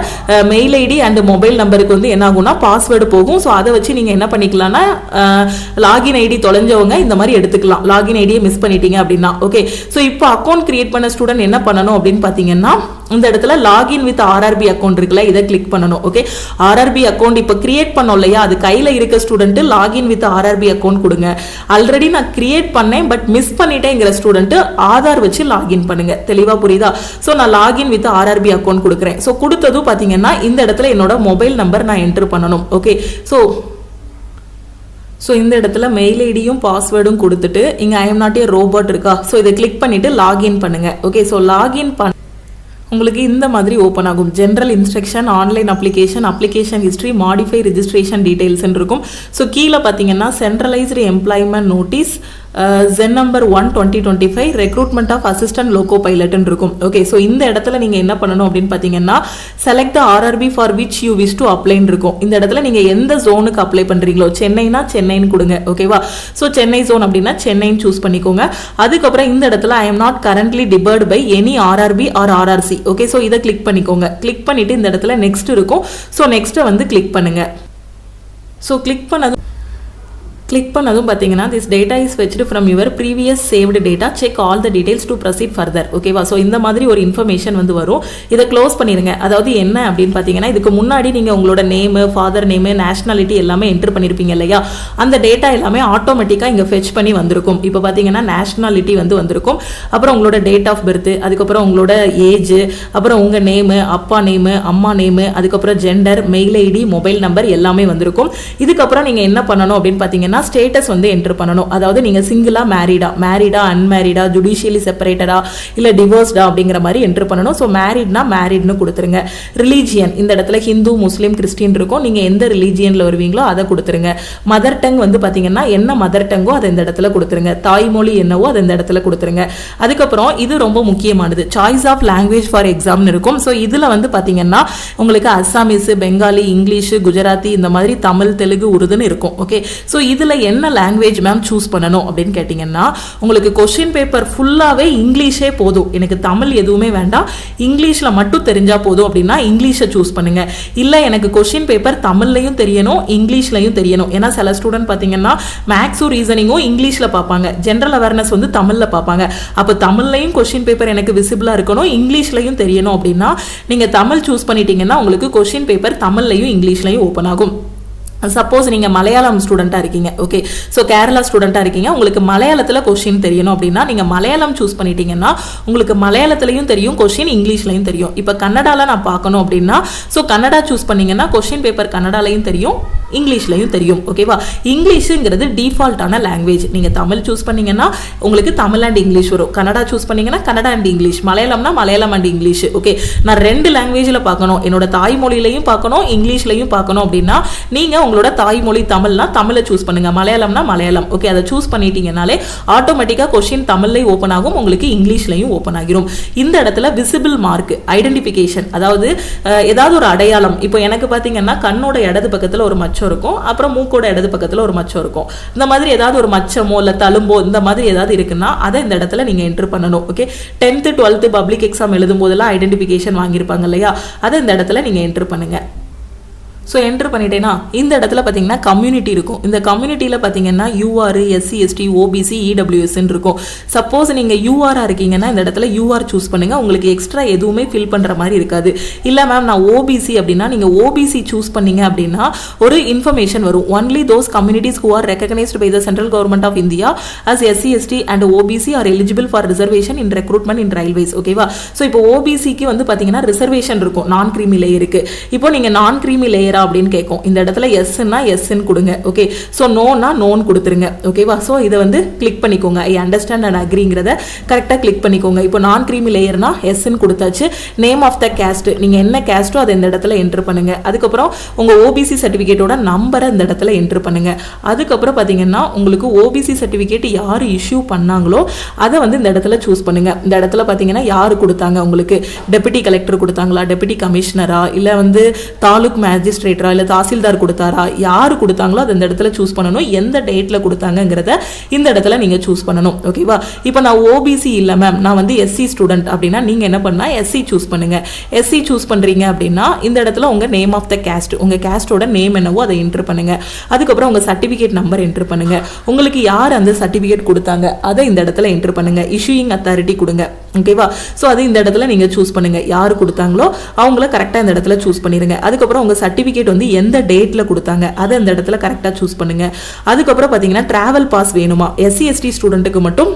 மெயில் ஐடி அண்ட் மொபைல் நம்பருக்கு வந்து என்ன ஆகும்னா பாஸ்வேர்டு போகும். ஸோ அதை வச்சு நீங்க என்ன பண்ணிக்கலாம்னா லாகின் ஐடி தொலைஞ்சவங்க இந்த மாதிரி எடுத்துக்கலாம், லாகின் ஐடியை மிஸ் பண்ணிட்டீங்க அப்படின்னா. ஓகே, ஸோ இப்போ அக்கௌண்ட் கிரியேட் பண்ண ஸ்டூடெண்ட் என்ன பண்ணணும் அப்படின்னு பாத்தீங்கன்னா இந்த இடத்துல லாகின் வித் ஆர்ஆர்பி அக்கௌண்ட் இருக்குல்ல, இதை கிளிக் பண்ணணும். ஓகே, ஆர்ஆர்பி அக்கௌண்ட் இப்போ கிரியேட் பண்ணோம் இல்லையா, அது கையில இருக்க student login with RRB account கொடுங்க. ஆல்ரெடி நான் கிரியேட் பண்ணேன் பட் மிஸ் பண்ணிட்டேங்கிற ஸ்டூடெண்ட் ஆதார் வச்சு லாகின் பண்ணுங்க. தெளிவா புரியுதா? ஸோ நான் லாகின் வித் ஆர்ஆர்பி அக்கௌண்ட் கொடுக்குறேன். ஸோ கொடுத்ததும் பாத்தீங்கன்னா இந்த இடத்துல என்னோட மொபைல் நம்பர் நான் என்டர் பண்ணணும். ஓகே, ஸோ இந்த இடத்துல மெயில் ஐடியும் பாஸ்வேர்டும் கொடுத்துட்டு இங்கே ஐ எம் நாட் ஏ ரோபோட் இருக்கா, ஸோ இதை கிளிக் பண்ணிட்டு லாகின் பண்ணுங்க. ஓகே, ஸோ லாகின் பண்ண உங்களுக்கு இந்த மாதிரி ஓப்பன் ஆகும். General instruction, online application, application history, modify registration details இருக்கும். ஸோ கீழே பார்த்தீங்கன்னா centralized employment notice CEN number 1 2025 recruitment of assistant loco பைலட்னு இருக்கும். ஓகே, ஸோ இந்த இடத்துல நீங்க என்ன பண்ணணும் அப்படின்னு பார்த்தீங்கன்னா select the RRB for which you wish to அப்ளைன்னு இருக்கும். இந்த இடத்துல நீங்க எந்த ஜோனுக்கு அப்ளை பண்றீங்களோ, சென்னைனா சென்னைன்னு கொடுங்க. ஓகேவா? ஸோ சென்னை ஜோன் அப்படின்னா சென்னைன்னு சூஸ் பண்ணிக்கோங்க. அதுக்கப்புறம் இந்த இடத்துல I am not currently debarred by any RRB or RRC. Okay, so இதை கிளிக் பண்ணிக்கோங்க. கிளிக் பண்ணிட்டு இந்த இடத்துல நெக்ஸ்ட் இருக்கும். ஸோ நெக்ஸ்ட்டை வந்து கிளிக் பண்ணுங்க. ஸோ கிளிக் பண்ணதும் பார்த்தீங்கன்னா this data is fetched from your previous saved data, check all the details to proceed further. ஓகேவா? ஸோ இந்த மாதிரி ஒரு இன்ஃபர்மேஷன் வந்து வரும். இதை க்ளோஸ் பண்ணிடுங்க. அதாவது என்ன அப்படின்னு பார்த்தீங்கன்னா இதுக்கு முன்னாடி நீங்கள் உங்களோட நேமு, ஃபாதர் நேமு, நேஷனாலிட்டி எல்லாமே என்டர் பண்ணியிருப்பீங்க இல்லையா, அந்த டேட்டா எல்லாமே ஆட்டோமேட்டிக்காக இங்கே ஃபெச் பண்ணி வந்திருக்கும். இப்போ பார்த்தீங்கன்னா நேஷனாலிட்டி வந்து வந்திருக்கும், அப்புறம் உங்களோட டேட் ஆஃப் பர்த், அதுக்கப்புறம் உங்களோட ஏஜ், அப்புறம் உங்கள் நேமு, அப்பா நேமு, அம்மா நேமு, அதுக்கப்புறம் gender, mail ID, mobile number எல்லாமே வந்திருக்கும். இதுக்கப்புறம் நீங்கள் என்ன பண்ணணும் அப்படின்னு பார்த்தீங்கன்னா ஸ்டேட்டஸ் வந்து என்டர் பண்ணணும். அதாவது நீங்க சிங்கிளா மேரிடா அன்மேரிடா, ஜுடிஷியலி செப்பரேட்டடா இல்ல டிவோர்ஸ்டா அப்படிங்கிற மாதிரி என்டர் பண்ணணும். ஸோ மேரிட்னா மேரிட்னு கொடுத்துருங்க. ரிலீஜியன் இந்த இடத்துல ஹிந்து, முஸ்லீம், கிறிஸ்டின் இருக்கும். நீங்க எந்த ரிலீஜியன்ல வருவீங்களோ அதை கொடுத்துருங்க. மதர் டங் வந்து பாத்தீங்கன்னா என்ன மதர் டங்கோ அதை இந்த இடத்துல கொடுத்துருங்க. தாய்மொழி என்னவோ அதை இந்த இடத்துல கொடுத்துருங்க. அதுக்கப்புறம் இது ரொம்ப முக்கியமானது, சாய்ஸ் ஆஃப் லாங்குவேஜ் ஃபார் எக்ஸாம்னு இருக்கும். ஸோ இதுல வந்து பாத்தீங்கன்னா உங்களுக்கு அசாமீஸ், பெங்காலி, இங்கிலீஷ், குஜராத்தி இந்த மாதிரி தமிழ், தெலுங்கு, உருதுன்னு இருக்கும். ஓகே, ஸோ இதுல என்ன லாங்குவேஜ் மேம் சூஸ் பண்ணணும் அப்படின்னு கேட்டீங்கன்னா உங்களுக்கு கொஸ்டின் பேப்பர் ஃபுல்லாவே இங்கிலீஷே போதும், எனக்கு தமிழ் எதுவுமே வேண்டாம், இங்கிலீஷ்ல மட்டும் தெரிஞ்சா போதும் அப்படின்னா இங்கிலீஷை சூஸ் பண்ணுங்க. இல்ல எனக்கு கொஸ்டின் பேப்பர் தமிழ்லையும் தெரியணும், இங்கிலீஷ்லையும் தெரியணும். ஏன்னா சில ஸ்டூடெண்ட் பாத்தீங்கன்னா மேக்ஸும் ரீசனிங்கும் இங்கிலீஷ்ல பார்ப்பாங்க, ஜென்ரல் அவேர்னஸ் வந்து தமிழ்ல பார்ப்பாங்க. அப்ப தமிழ்லையும் கொஸ்டின் பேப்பர் எனக்கு விசிபிளா இருக்கணும், இங்கிலீஷ்லையும் தெரியணும் அப்படின்னா நீங்க தமிழ் சூஸ் பண்ணிட்டீங்கன்னா உங்களுக்கு கொஸ்டின் பேப்பர் தமிழ்லையும் இங்கிலீஷ்லையும் ஓப்பன் ஆகும். சப்போஸ் நீங்க மலையாளம் ஸ்டூடெண்டா இருக்கீங்க, ஓகே, ஸோ கேரளா ஸ்டூடெண்டா இருக்கீங்க, உங்களுக்கு மலையாளத்தில் கொஸ்டின் தெரியணும் அப்படின்னா நீங்க மலையாளம் சூஸ் பண்ணிட்டீங்கன்னா உங்களுக்கு மலையாளத்திலையும் தெரியும், கொஸ்டின் இங்கிலீஷ்லையும் தெரியும். இப்போ கன்னடால நான் பார்க்கணும் அப்படின்னா ஸோ கன்னடா சூஸ் பண்ணீங்கன்னா கொஸ்டின் பேப்பர் கன்னடாலையும் தெரியும், இங்கிலீஷ்லையும் தெரியும். ஓகேவா? இங்கிலீஷுங்கிறது டிஃபால்ட்டான லாங்குவேஜ். நீங்க தமிழ் சூஸ் பண்ணீங்கன்னா உங்களுக்கு தமிழ் அண்ட் இங்கிலீஷ் வரும், கன்னடா சூஸ் பண்ணீங்கன்னா கன்னடா அண்ட் இங்கிலீஷ், மலையாளம்னா மலையாளம் அண்ட் இங்கிலீஷ். ஓகே, நான் 2 லாங்குவேஜ்ல பார்க்கணும், என்னோட தாய்மொழியிலையும் பார்க்கணும், இங்கிலீஷ்லையும் பார்க்கணும் அப்படின்னா நீங்க உங்களோட தாய்மொழி தமிழ்னா தமிழை சூஸ் பண்ணுங்க, மலையாளம்னா மலையாளம். ஓகே, அதை சூஸ் பண்ணிட்டீங்கனாலே ஆட்டோமேட்டிக்கா கொஸ்டின் தமிழ்லையும் ஓப்பன் ஆகும், உங்களுக்கு இங்கிலீஷ்லையும் ஓப்பன் ஆகிரும். இந்த இடத்துல விசிபிள் மார்க், ஐடென்டிஃபிகேஷன், அதாவது ஏதாவது ஒரு அடையாளம். இப்போ எனக்கு பாத்தீங்கன்னா கண்ணோட இடது பக்கத்துல ஒரு மச்சம் இருக்கும், அப்புறம் மூக்கோட இடது பக்கத்துல ஒரு மச்சம் இருக்கும். இந்த மாதிரி ஏதாவது ஒரு மச்சமோ இல்ல தழும்போ இந்த மாதிரி ஏதாவது இருக்குன்னா அதை இந்த இடத்துல நீங்க என்டர் பண்ணணும். Okay, 10th 12th public exam எழுதும் போதெல்லாம் ஐடென்டிஃபிகேஷன் வாங்கியிருப்பாங்க இல்லையா, அதை இந்த இடத்துல நீங்க என்டர் பண்ணுங்க. ஸோ என்ட்ரு பண்ணிட்டேன்னா இந்த இடத்துல பார்த்தீங்கன்னா கம்யூனிட்டி இருக்கும். இந்த கம்யூனிட்டியில் பார்த்தீங்கன்னா யூஆர், எஸ்சி, எஸ்டி, ஓபிசி, இடபிள்யூஎஸ்ன்னு இருக்கும். சப்போஸ் நீங்கள் யூஆராக இருக்கீங்கன்னா இந்த இடத்துல யூஆர் சூஸ் பண்ணுங்கள், உங்களுக்கு எக்ஸ்ட்ரா எதுவுமே ஃபில் பண்ணுற மாதிரி இருக்காது. இல்லை மேம் நான் ஓபிசி அப்படின்னா நீங்கள் ஓபிசி சூஸ் பண்ணீங்க அப்படின்னா ஒரு இன்ஃபர்மேஷன் வரும், only those communities who are recognised by the central government of India as SC, ST and OBC are eligible for reservation in recruitment in railways. ஓகேவா? ஸோ இப்போ ஓபிசிக்கு வந்து பார்த்தீங்கன்னா ரிசர்வேஷன் இருக்கும், நான் கிரீமி லேயருக்கு. இப்போ நீங்கள் நான் கிரீமி லேயர் கிளியரா அப்படின்னு கேட்கும். இந்த இடத்துல எஸ்ன்னா எஸ்ன்னு கொடுங்க. ஓகே, ஸோ நோனா நோன் கொடுத்துருங்க. ஓகேவா? ஸோ இதை வந்து கிளிக் பண்ணிக்கோங்க. ஐ அண்டர்ஸ்டாண்ட் அண்ட் அக்ரிங்கிறத கரெக்டாக கிளிக் பண்ணிக்கோங்க. இப்போ நான் கிரீமி லேயர்னா எஸ்ன்னு கொடுத்தாச்சு. நேம் ஆஃப் த கேஸ்ட், நீங்கள் என்ன கேஸ்ட்டோ அதை இந்த இடத்துல என்ட்ரு பண்ணுங்க. அதுக்கப்புறம் உங்கள் ஓபிசி சர்டிஃபிகேட்டோட நம்பரை இந்த இடத்துல என்ட்ரு பண்ணுங்க. அதுக்கப்புறம் பார்த்தீங்கன்னா உங்களுக்கு ஓபிசி சர்டிஃபிகேட் யார் இஷ்யூ பண்ணாங்களோ அதை வந்து இந்த இடத்துல சூஸ் பண்ணுங்க. இந்த இடத்துல பார்த்தீங்கன்னா யார் கொடுத்தாங்க உங்களுக்கு, டெபுட்டி கலெக்டர் கொடுத்தாங்களா, டெபுட்டி கமிஷனரா, இல்லை வந்து தாலுக் மேஜிஸ்ட்ரேட்டரா, இல்லை தாசில்தார் கொடுத்தாரா, யார் கொடுத்தாங்களோ அதை இந்த இடத்துல சூஸ் பண்ணணும். எந்த டேட்டில் கொடுத்தாங்கிறத இந்த இடத்துல நீங்கள் சூஸ் பண்ணணும். ஓகேவா? இப்போ நான் ஓபிசி இல்லை மேம், நான் வந்து எஸ்சி ஸ்டூடெண்ட் அப்படின்னா நீங்கள் என்ன பண்ணால் எஸ்சி சூஸ் பண்ணுங்க. எஸ்சி சூஸ் பண்ணுறீங்க அப்படின்னா இந்த இடத்துல உங்கள் நேம் ஆஃப் த கேஸ்ட், உங்கள் கேஸ்டோட நேம் என்னவோ அதை என்ட்ரு பண்ணுங்க. அதுக்கப்புறம் உங்கள் சர்டிஃபிகேட் நம்பர் என்ட்ரு பண்ணுங்க. உங்களுக்கு யார் அந்த சர்டிஃபிகேட் கொடுத்தாங்க அதை இந்த இடத்துல என்ட்ரு பண்ணுங்க. இஷ்யூயிங் அத்தாரிட்டி கொடுங்க. ஓகேவா? ஸோ அது இந்த இடத்துல நீங்கள் சூஸ் பண்ணுங்க. யார் கொடுத்தாங்களோ அவங்கள கரெக்டாக இந்த இடத்துல சூஸ் பண்ணிடுங்க. அதுக்கப்புறம் உங்கள் சர்டிஃபிகேட் வந்து எந்த டேட்டில் கொடுத்தாங்க அதை இந்த இடத்துல கரெக்டாக சூஸ் பண்ணுங்க. அதுக்கப்புறம் பார்த்தீங்கன்னா டிராவல் பாஸ் வேணுமா, எஸ்சி எஸ்டி ஸ்டூடெண்ட்டுக்கு மட்டும்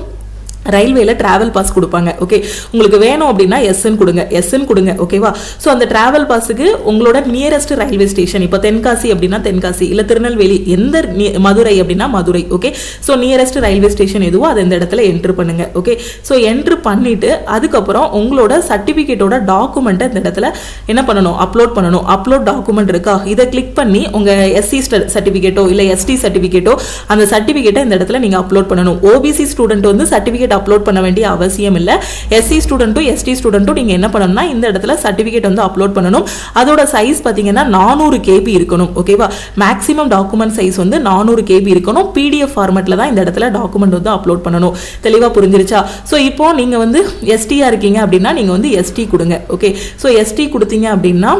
ரயில்வேல டிராவல் பாஸ் கொடுப்பாங்க. ஓகே, உங்களுக்கு வேணும் அப்படின்னா எஸ்ன்னு கொடுங்க, எஸ்ன்னு கொடுங்க. ஓகேவா? ஸோ அந்த டிராவல் பாஸுக்கு உங்களோட நியரஸ்ட் ரயில்வே ஸ்டேஷன், இப்போ தென்காசி அப்படின்னா தென்காசி, இல்லை திருநெல்வேலி, எந்த மதுரை அப்படின்னா Madurai. Okay, so nearest railway station எதுவோ அதை இந்த இடத்துல என்ட்ரு பண்ணுங்க. ஓகே, ஸோ என்ட்ரு பண்ணிட்டு அதுக்கப்புறம் உங்களோட சர்டிஃபிகேட்டோட டாக்குமெண்ட்டை இந்த இடத்துல என்ன பண்ணணும், அப்லோட் பண்ணணும். அப்லோட் டாக்குமெண்ட் இருக்கா, இதை கிளிக் பண்ணி உங்கள் எஸ்சி சர்டிஃபிகேட்டோ இல்லை எஸ்டி சர்டிஃபிகேட்டோ அந்த சர்டிஃபிகேட்டை இந்த இடத்துல நீங்கள் அப்லோட் பண்ணணும். ஓபிசி ஸ்டூடெண்ட் வந்து சர்டிஃபிகேட் அப்லோட் பண்ண வேண்டிய அவசியம் இல்லை. எஸ்சி ஸ்டூடெண்ட்டும் எஸ்டி ஸ்டூடெண்ட்டும் நீங்க என்ன பண்ணணும்னா இந்த இடத்துல சர்டிஃபிகேட் வந்து அப்லோட் பண்ணணும். அதோட சைஸ் பார்த்தீங்கன்னா 400 KB இருக்கணும். ஓகேவா? மேக்ஸிமம் டாக்குமெண்ட் சைஸ் வந்து 400 KB இருக்கணும். PDF ஃபார்மேட்ல தான் இந்த இடத்துல டாக்குமெண்ட் வந்து அப்லோட் பண்ணணும். தெளிவா புரிஞ்சிருச்சா? ஸோ இப்போ நீங்க வந்து எஸ்டியா இருக்கீங்க அப்படின்னா நீங்க வந்து எஸ்டி கொடுங்க. ஓகே, ஸோ எஸ்டி கொடுத்தீங்க அப்படின்னா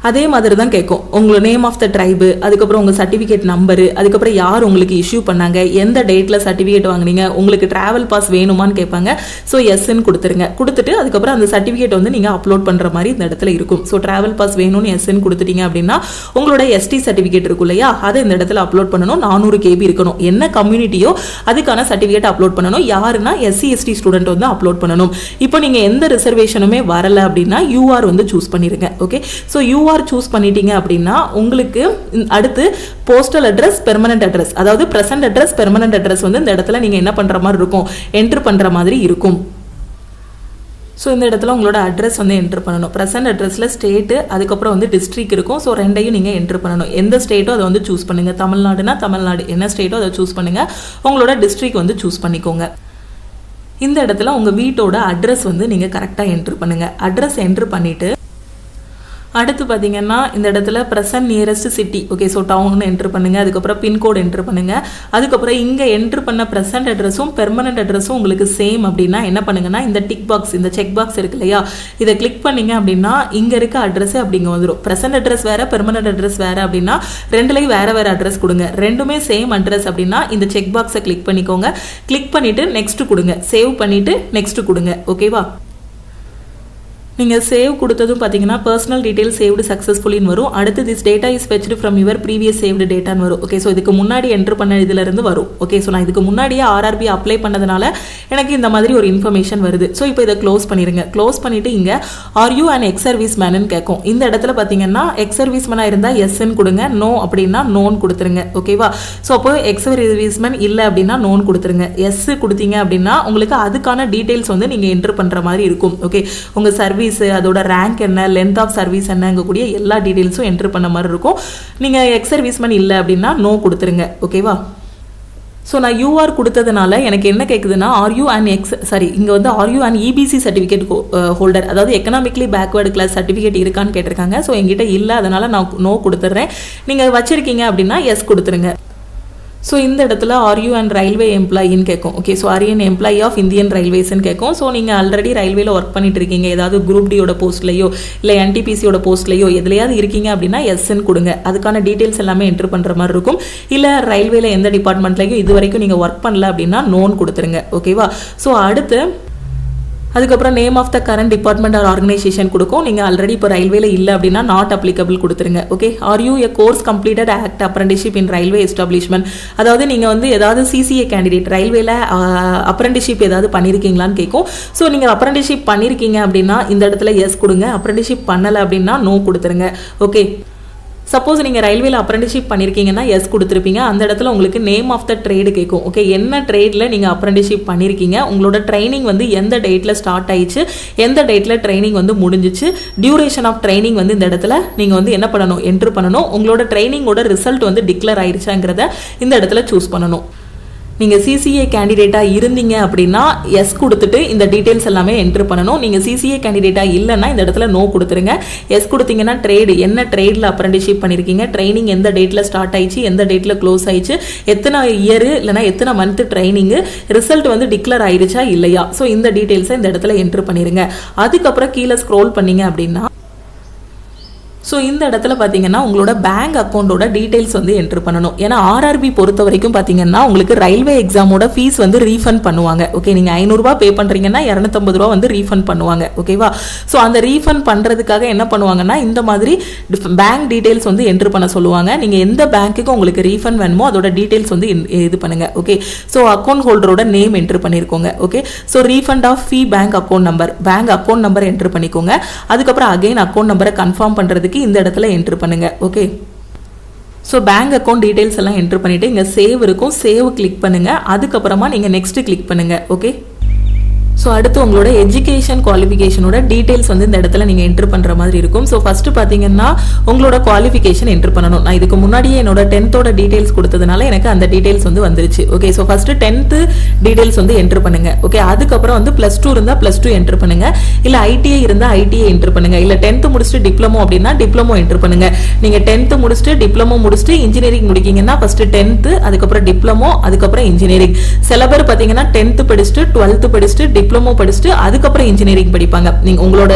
அதே மாதிரி தான் கேட்கும். உங்களோட நேம் ஆஃப் த ட்ரைபு, அதுக்கப்புறம் உங்கள் சர்டிஃபிகேட் நம்பரு, அதுக்கப்புறம் யார் உங்களுக்கு இஷ்யூ பண்ணாங்க, எந்த டேட்டில் சர்டிஃபிகேட் வாங்கினீங்க, உங்களுக்கு ட்ராவல் பாஸ் வேணுமான்னு கேட்பாங்க. ஸோ எஸ்ன்னு கொடுத்துருங்க. கொடுத்துட்டு அதுக்கப்புறம் அந்த சர்டிஃபிகேட் வந்து நீங்கள் அப்லோட் பண்ணுற மாதிரி இந்த இடத்துல இருக்கும். ஸோ ட்ராவல் பாஸ் வேணும்னு எஸ்ன்னு கொடுத்துட்டீங்க அப்படின்னா உங்களோட எஸ்டி சர்டிஃபிகேட் இருக்கும் இல்லையா, அதை இந்த இடத்துல அப்லோட் பண்ணணும். 400 KB இருக்கணும். என்ன கம்யூனிட்டியோ அதுக்கான சர்டிஃபிகேட் அப்லோட் பண்ணணும். யாருன்னா எஸ்சி எஸ்டி ஸ்டூடெண்ட் வந்து அப்லோட் பண்ணணும். இப்போ நீங்கள் எந்த ரிசர்வேஷனுமே வரலை அப்படின்னா யூஆர் வந்து சூஸ் பண்ணிடுங்க. ஓகே, ஸோ யூஆர் சூஸ் பண்ணிட்டீங்க அப்படின்னா உங்களுக்கு அடுத்து போஸ்டல் அட்ரஸ், பெர்மனன்ட் அட்ரஸ், அதாவது பிரசன்ட் அட்ரஸ், பெர்மனன்ட் அட்ரஸ் வந்து இந்த இடத்துல நீங்க என்ன பண்ற மாதிரி இருக்கும், என்டர் பண்ற மாதிரி இருக்கும். ஸோ இந்த இடத்துல உங்களோட அட்ரஸ் வந்து என்ட்ரு பண்ணணும். ப்ரெசென்ட் அட்ரஸில் ஸ்டேட்டு, அதுக்கப்புறம் வந்து டிஸ்ட்ரிக் இருக்கும். ஸோ ரெண்டையும் நீங்கள் என்ட்ரு பண்ணணும். எந்த ஸ்டேட்டோ அதை வந்து சூஸ் பண்ணுங்கள். தமிழ்நாடுனா தமிழ்நாடு, என்ன ஸ்டேட்டோ அதை சூஸ் பண்ணுங்கள். உங்களோட டிஸ்ட்ரிக் வந்து சூஸ் பண்ணிக்கோங்க. இந்த இடத்துல உங்கள் வீட்டோட அட்ரஸ் வந்து நீங்கள் கரெக்டாக என்ட்ரு பண்ணுங்கள். அட்ரஸ் என்ட்ரு பண்ணிவிட்டு அடுத்து பார்த்தீங்கன்னா இந்த இடத்துல present nearest city, okay, so town enter பண்ணுங்கள். அதுக்கப்புறம் பின்கோடு என்ட்ரு பண்ணுங்கள். அதுக்கப்புறம் இங்கே என்ட்ரு பண்ண ப்ரெசென்ட் அட்ரஸும் பெர்மனன்ட் அட்ரஸும் உங்களுக்கு சேம் அப்படின்னா என்ன பண்ணுங்கன்னா இந்த டிக் பாக்ஸ், இந்த செக் பாக்ஸ் இருக்கு இல்லையா, இதை கிளிக் பண்ணிங்க அப்படின்னா இங்கே இருக்க அட்ரஸ் அப்படிங்க வந்துடும். ப்ரெசென்ட் அட்ரஸ் வேறு, பெர்மனன்ட் அட்ரஸ் வேறு அப்படின்னா ரெண்டுலேயும் வேறு வேறு அட்ரஸ் கொடுங்க. ரெண்டுமே சேம் அட்ரஸ் அப்படின்னா இந்த செக் பாக்ஸை கிளிக் பண்ணிக்கோங்க. கிளிக் பண்ணிவிட்டு நெக்ஸ்ட் கொடுங்க. சேவ் பண்ணிவிட்டு நெக்ஸ்ட் கொடுங்க. ஓகேவா? நீங்கள் சேவ் கொடுத்ததும் பார்த்தீங்கன்னா பர்சனல் டீடைல் சேவ்டு சக்ஸஸ்ஃபுல்லின்னு வரும். அடுத்து this data is fetched from your previous saved டேட்டான்னு வரும். ஓகே, ஸோ இதுக்கு முன்னாடி என்ட்ரு பண்ண இதிலிருந்து வரும். ஓகே, ஸோ நான் இதுக்கு முன்னாடியே ஆர்ஆர்பி அப்ளை பண்ணதுனால எனக்கு இந்த மாதிரி ஒரு இன்ஃபர்மேஷன் வருது. ஸோ இப்போ இதை க்ளோஸ் பண்ணிடுங்க. க்ளோஸ் பண்ணிவிட்டு இங்கே are you an ex service மேனுன்னு கேட்கும். இந்த இடத்துல பார்த்தீங்கன்னா எக்ஸ் சர்வீஸ் மேனாக இருந்தால் எஸ்ன்னு கொடுங்க, நோ அப்படின்னா நோன் கொடுத்துருங்க. ஓகேவா? ஸோ அப்போ எக்ஸ் சர்வீஸ் மேன் இல்லை அப்படின்னா நோன் கொடுத்துருங்க. எஸ் கொடுத்தீங்க அப்படின்னா உங்களுக்கு அதுக்கான டீட்டெயில்ஸ் வந்து நீங்கள் என்ட்ரு பண்ணுற மாதிரி இருக்கும். ஓகே, உங்கள் சர்வீஸ், அதோட ரேங்க் என்ன, லென்த் ஆஃப் சர்வீஸ் என்னங்கக்கூடிய எல்லா டீடைல்ஸும் என்ட்ரு பண்ண மாதிரி இருக்கும். நீங்கள் எக்ஸ் சர்வீஸ்மேன் இல்லை அப்படின்னா நோ கொடுத்துருங்க. ஓகேவா? ஸோ நான் யூஆர் கொடுத்ததுனால எனக்கு என்ன கேட்குதுன்னா ஆர்யூ அண்ட் இங்கே வந்து ஆர்யூ அண்ட் இபிசி சர்டிஃபிகேட் ஹோல்டர், அதாவது எக்கனாமிக்லி பேக்வேர்டு கிளாஸ் சர்டிஃபிகேட் இருக்கான்னு கேட்டிருக்காங்க. ஸோ எங்கிட்ட இல்லை, அதனால் நான் நோ கொடுத்துட்றேன். நீங்கள் வச்சுருக்கீங்க அப்படின்னா எஸ் கொடுத்துருங்க. ஸோ இந்த இடத்துல ஆர் யூ அண்ட் ரயில்வே எம்ப்ளாயின்னு கேட்கும். Okay, so are an employee of Indian ரயில்வேஸ்ன்னு கேட்கும். ஸோ நீங்கள் ஆல்ரெடி ரயில்வேல ஒர்க் பண்ணிட்டு இருக்கீங்க, ஏதாவது குரூப் டியோட போஸ்ட்லையோ இல்லை என்டிபிசியோட போஸ்ட்லையோ எதுலையாவது இருக்கீங்க அப்படின்னா எஸ்ன்னு கொடுங்க. அதுக்கான டீட்டெயில்ஸ் எல்லாமே என்ட்ரு பண்ணுற மாதிரி இருக்கும். இல்லை ரயில்வேல எந்த டிபார்ட்மெண்ட்லையும் இது வரைக்கும் நீங்கள் ஒர்க் பண்ணல அப்படின்னா நோன் கொடுத்துருங்க. ஓகேவா? ஸோ அடுத்து அதுக்கப்புறம் name of the current department or organisation கொடுக்கும். நீங்கள் ஆல்ரெடி இப்போ ரயில்வேல இல்லை அப்படின்னா நாட் அப்ளிகபிள் கொடுத்துருங்க. Okay, are you a course completed act apprenticeship in railway establishment. அதாவது நீங்கள் வந்து ஏதாவது சிசிஏ கேண்டிடேட் ரயில்வேல அப்ரெண்டிஷிப் ஏதாவது பண்ணியிருக்கீங்களான்னு கேட்கும். ஸோ நீங்கள் அப்ரெண்டிஷிப் பண்ணியிருக்கீங்க அப்படின்னா இந்த இடத்துல எஸ் கொடுங்க. அப்ரெண்டிஷிப் பண்ணலை அப்படின்னா நோ கொடுத்துருங்க. ஓகே, சப்போஸ் நீங்கள் ரயில்வேல அப்ரெண்டிஷிப் பண்ணியிருக்கீங்கன்னா எஸ் கொடுத்துருப்பீங்க. அந்த இடத்துல உங்களுக்கு நேம் ஆஃப் த ட்ரேடு கேட்கும். ஓகே, என்ன ட்ரேடில் நீங்கள் அப்ரெண்டிஷிப் பண்ணியிருக்கீங்க, உங்களோட ட்ரைனிங் வந்து எந்த டேட்டில் ஸ்டார்ட் ஆயிடுச்சு, எந்த டேட்டில் ட்ரைனிங் வந்து முடிஞ்சிச்சு, டியூரேஷன் ஆஃப் ட்ரைனிங் வந்து இந்த இடத்துல நீங்கள் வந்து என்ன பண்ணணும், என்ட்ரு பண்ணணும். உங்களோட ட்ரைனிங்கோட ரிசல்ட் வந்து டிக்ளேர் ஆயிடுச்சாங்கிறத இந்த இடத்துல சூஸ் பண்ணணும். நீங்கள் சிசிஏ கேண்டிடேட்டாக இருந்தீங்க அப்படின்னா எஸ் கொடுத்துட்டு இந்த டீட்டெயில்ஸ் எல்லாமே என்ட்ரு பண்ணணும். நீங்கள் சிசிஏ கேண்டிடேட்டாக இல்லைன்னா இந்த இடத்துல நோ கொடுத்துருங்க. எஸ் கொடுத்தீங்கன்னா ட்ரேடு, என்ன ட்ரேடில் அப்ரெண்டிஷிப் பண்ணியிருக்கீங்க, ட்ரைனிங் எந்த டேட்டில் ஸ்டார்ட் ஆயிடுச்சு, எந்த டேட்டில் க்ளோஸ் ஆயிடுச்சு, எத்தனை இயர் இல்லைனா எத்தனை மந்த் ட்ரைனிங்கு, ரிசல்ட் வந்து டிக்ளேர் ஆயிடுச்சா இல்லையா. ஸோ இந்த டீட்டெயில்ஸை இந்த இடத்துல என்ட்ரு பண்ணிடுங்க. அதுக்கப்புறம் கீழே ஸ்க்ரோல் பண்ணீங்க அப்படின்னா ஸோ இந்த இடத்துல பார்த்தீங்கன்னா உங்களோட பேங்க் அக்கௌண்ட்டோட டீட்டெயில்ஸ் வந்து என்ட்ரு பண்ணணும். ஏன்னா ஆர்ஆர்பி பொறுத்த வரைக்கும் பார்த்தீங்கன்னா உங்களுக்கு ரயில்வே எக்ஸாமோட ஃபீஸ் வந்து ரீஃபண்ட் பண்ணுவாங்க. ஓகே, நீங்கள் 500 ரூபா பே பண்ணுறீங்கன்னா 250 ரூபா வந்து ரீஃபண்ட் பண்ணுவாங்க. ஓகேவா, ஸோ அந்த ரீஃபண்ட் பண்ணுறதுக்காக என்ன பண்ணுவாங்கன்னா இந்த மாதிரி பேங்க் டீட்டெயில்ஸ் வந்து என்ட்ரு பண்ண சொல்லுவாங்க. நீங்கள் எந்த பேங்க்குக்கு உங்களுக்கு ரீஃபண்ட் வேணுமோ அதோட டீட்டெயில்ஸ் வந்து இது பண்ணுங்க. ஓகே, ஸோ அக்கௌண்ட் ஹோல்டரோட நேம் என்ட்ரு பண்ணியிருக்கோங்க. Okay, so refund of fee bank account number enter பண்ணிக்கோங்க. அதுக்கப்புறம் அகைன் அக்கௌண்ட் நம்பரை கன்ஃபார்ம் பண்ணுறதுக்கு இந்த இடத்துல என்ட்ரு பண்ணுங்க. Okay, so bank account details எல்லாம் என்ட்ரு பண்ணிட்டு இங்கே சேவ் இருக்கும், சேவ் கிளிக் பண்ணுங்க. அதுக்கப்புறமா நீங்கள் நெக்ஸ்ட் கிளிக் பண்ணுங்க. ஓகே, ஸோ அடுத்து உங்களோட எஜுகேஷன் குவாலிஃபிகேஷனோட டீட்டெயில்ஸ் வந்து இந்த இடத்துல நீங்கள் என்ட்ரு பண்ணுற மாதிரி இருக்கும். ஸோ ஃபஸ்ட்டு பார்த்தீங்கன்னா உங்களோட குவாலிஃபிகேஷன் என்ட்ரு பண்ணணும். நான் இதுக்கு முன்னாடியே என்னோட 10th டீட்டெயில்ஸ் கொடுத்ததுனால எனக்கு அந்த டீட்டெயில்ஸ் வந்து வந்துருச்சு. Okay, so first 10th details வந்து என்ட்ரு பண்ணுங்க. ஓகே, அதுக்கப்புறம் வந்து +2 இருந்தால் +2 என்ட்ரு பண்ணுங்க, இல்லை ஐடிஐ இருந்தால் ஐடிஐ என்ட்ரு பண்ணுங்க, இல்லை 10th முடிச்சுட்டு டிப்ளமோ அப்படின்னா டிப்ளமோ என்ட்ரு பண்ணுங்க. நீங்கள் 10th முடிச்சுட்டு டிப்ளமோ முடிச்சுட்டு இன்ஜினியரிங் முடிக்கிங்கன்னா ஃபஸ்ட்டு 10th, அதுக்கப்புறம் டிப்ளமோ, அதுக்கப்புறம் இன்ஜினியரிங். சில பேர் பார்த்தீங்கன்னா 10th படிச்சுட்டு 12th படிச்சுட்டு டிப்ளமோ படிச்சுட்டு அதுக்கப்புறம் இன்ஜினியரிங் படிப்பாங்க. நீங்க உங்களோட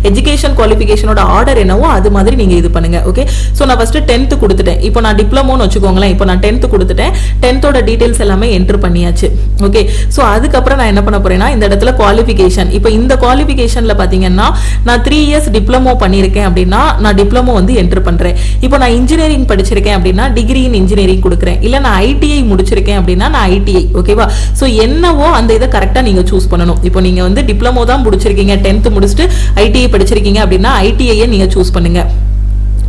எஜுகேஷன் குவாலிஃபிகேஷனோட ஆர்டர் என்னவோ அது மாதிரி நீங்க இது பண்ணுங்க. ஓகே, சோ நான் ஃபர்ஸ்ட் 10th கொடுத்துட்டேன். இப்போ நான் டிப்ளமோன்னு வச்சுக்கோங்களேன். இப்போ நான் 10th கொடுத்துட்டேன். 10th டீடைல்ஸ் எல்லாமே என்ட்ரு பண்ணியாச்சு. ஓகே, சோ அதுக்கப்புறம் நான் என்ன பண்ண போறேன்னா இந்த இடத்துல குவாலிஃபிகேஷன், இப்போ இந்த குவாலிஃபிகேஷன்ல பாத்தீங்கன்னா நான் 3 years டிப்ளமோ பண்ணியிருக்கேன் அப்படின்னா நான் டிப்ளமோ வந்து என்ட்ரு பண்றேன். இப்போ நான் இன்ஜினியரிங் படிச்சிருக்கேன் அப்படின்னா டிகிரி இன் இன்ஜினியரிங் கொடுக்குறேன். இல்ல நான் ஐடிஐ முடிச்சிருக்கேன் அப்படின்னா நான் ஐடிஐ. ஓகேவா, சோ என்னவோ அந்த இதை கரெக்டா நீங்க சூஸ் பண்ணணும். இப்போ நீங்க வந்து டிப்ளமோ தான் முடிச்சிருக்கீங்க, 10th முடிச்சுட்டு ஐடிஐ படிச்சிருக்கீங்க அப்படின்னா ஐடிஐயை நீங்க சூஸ் பண்ணுங்க.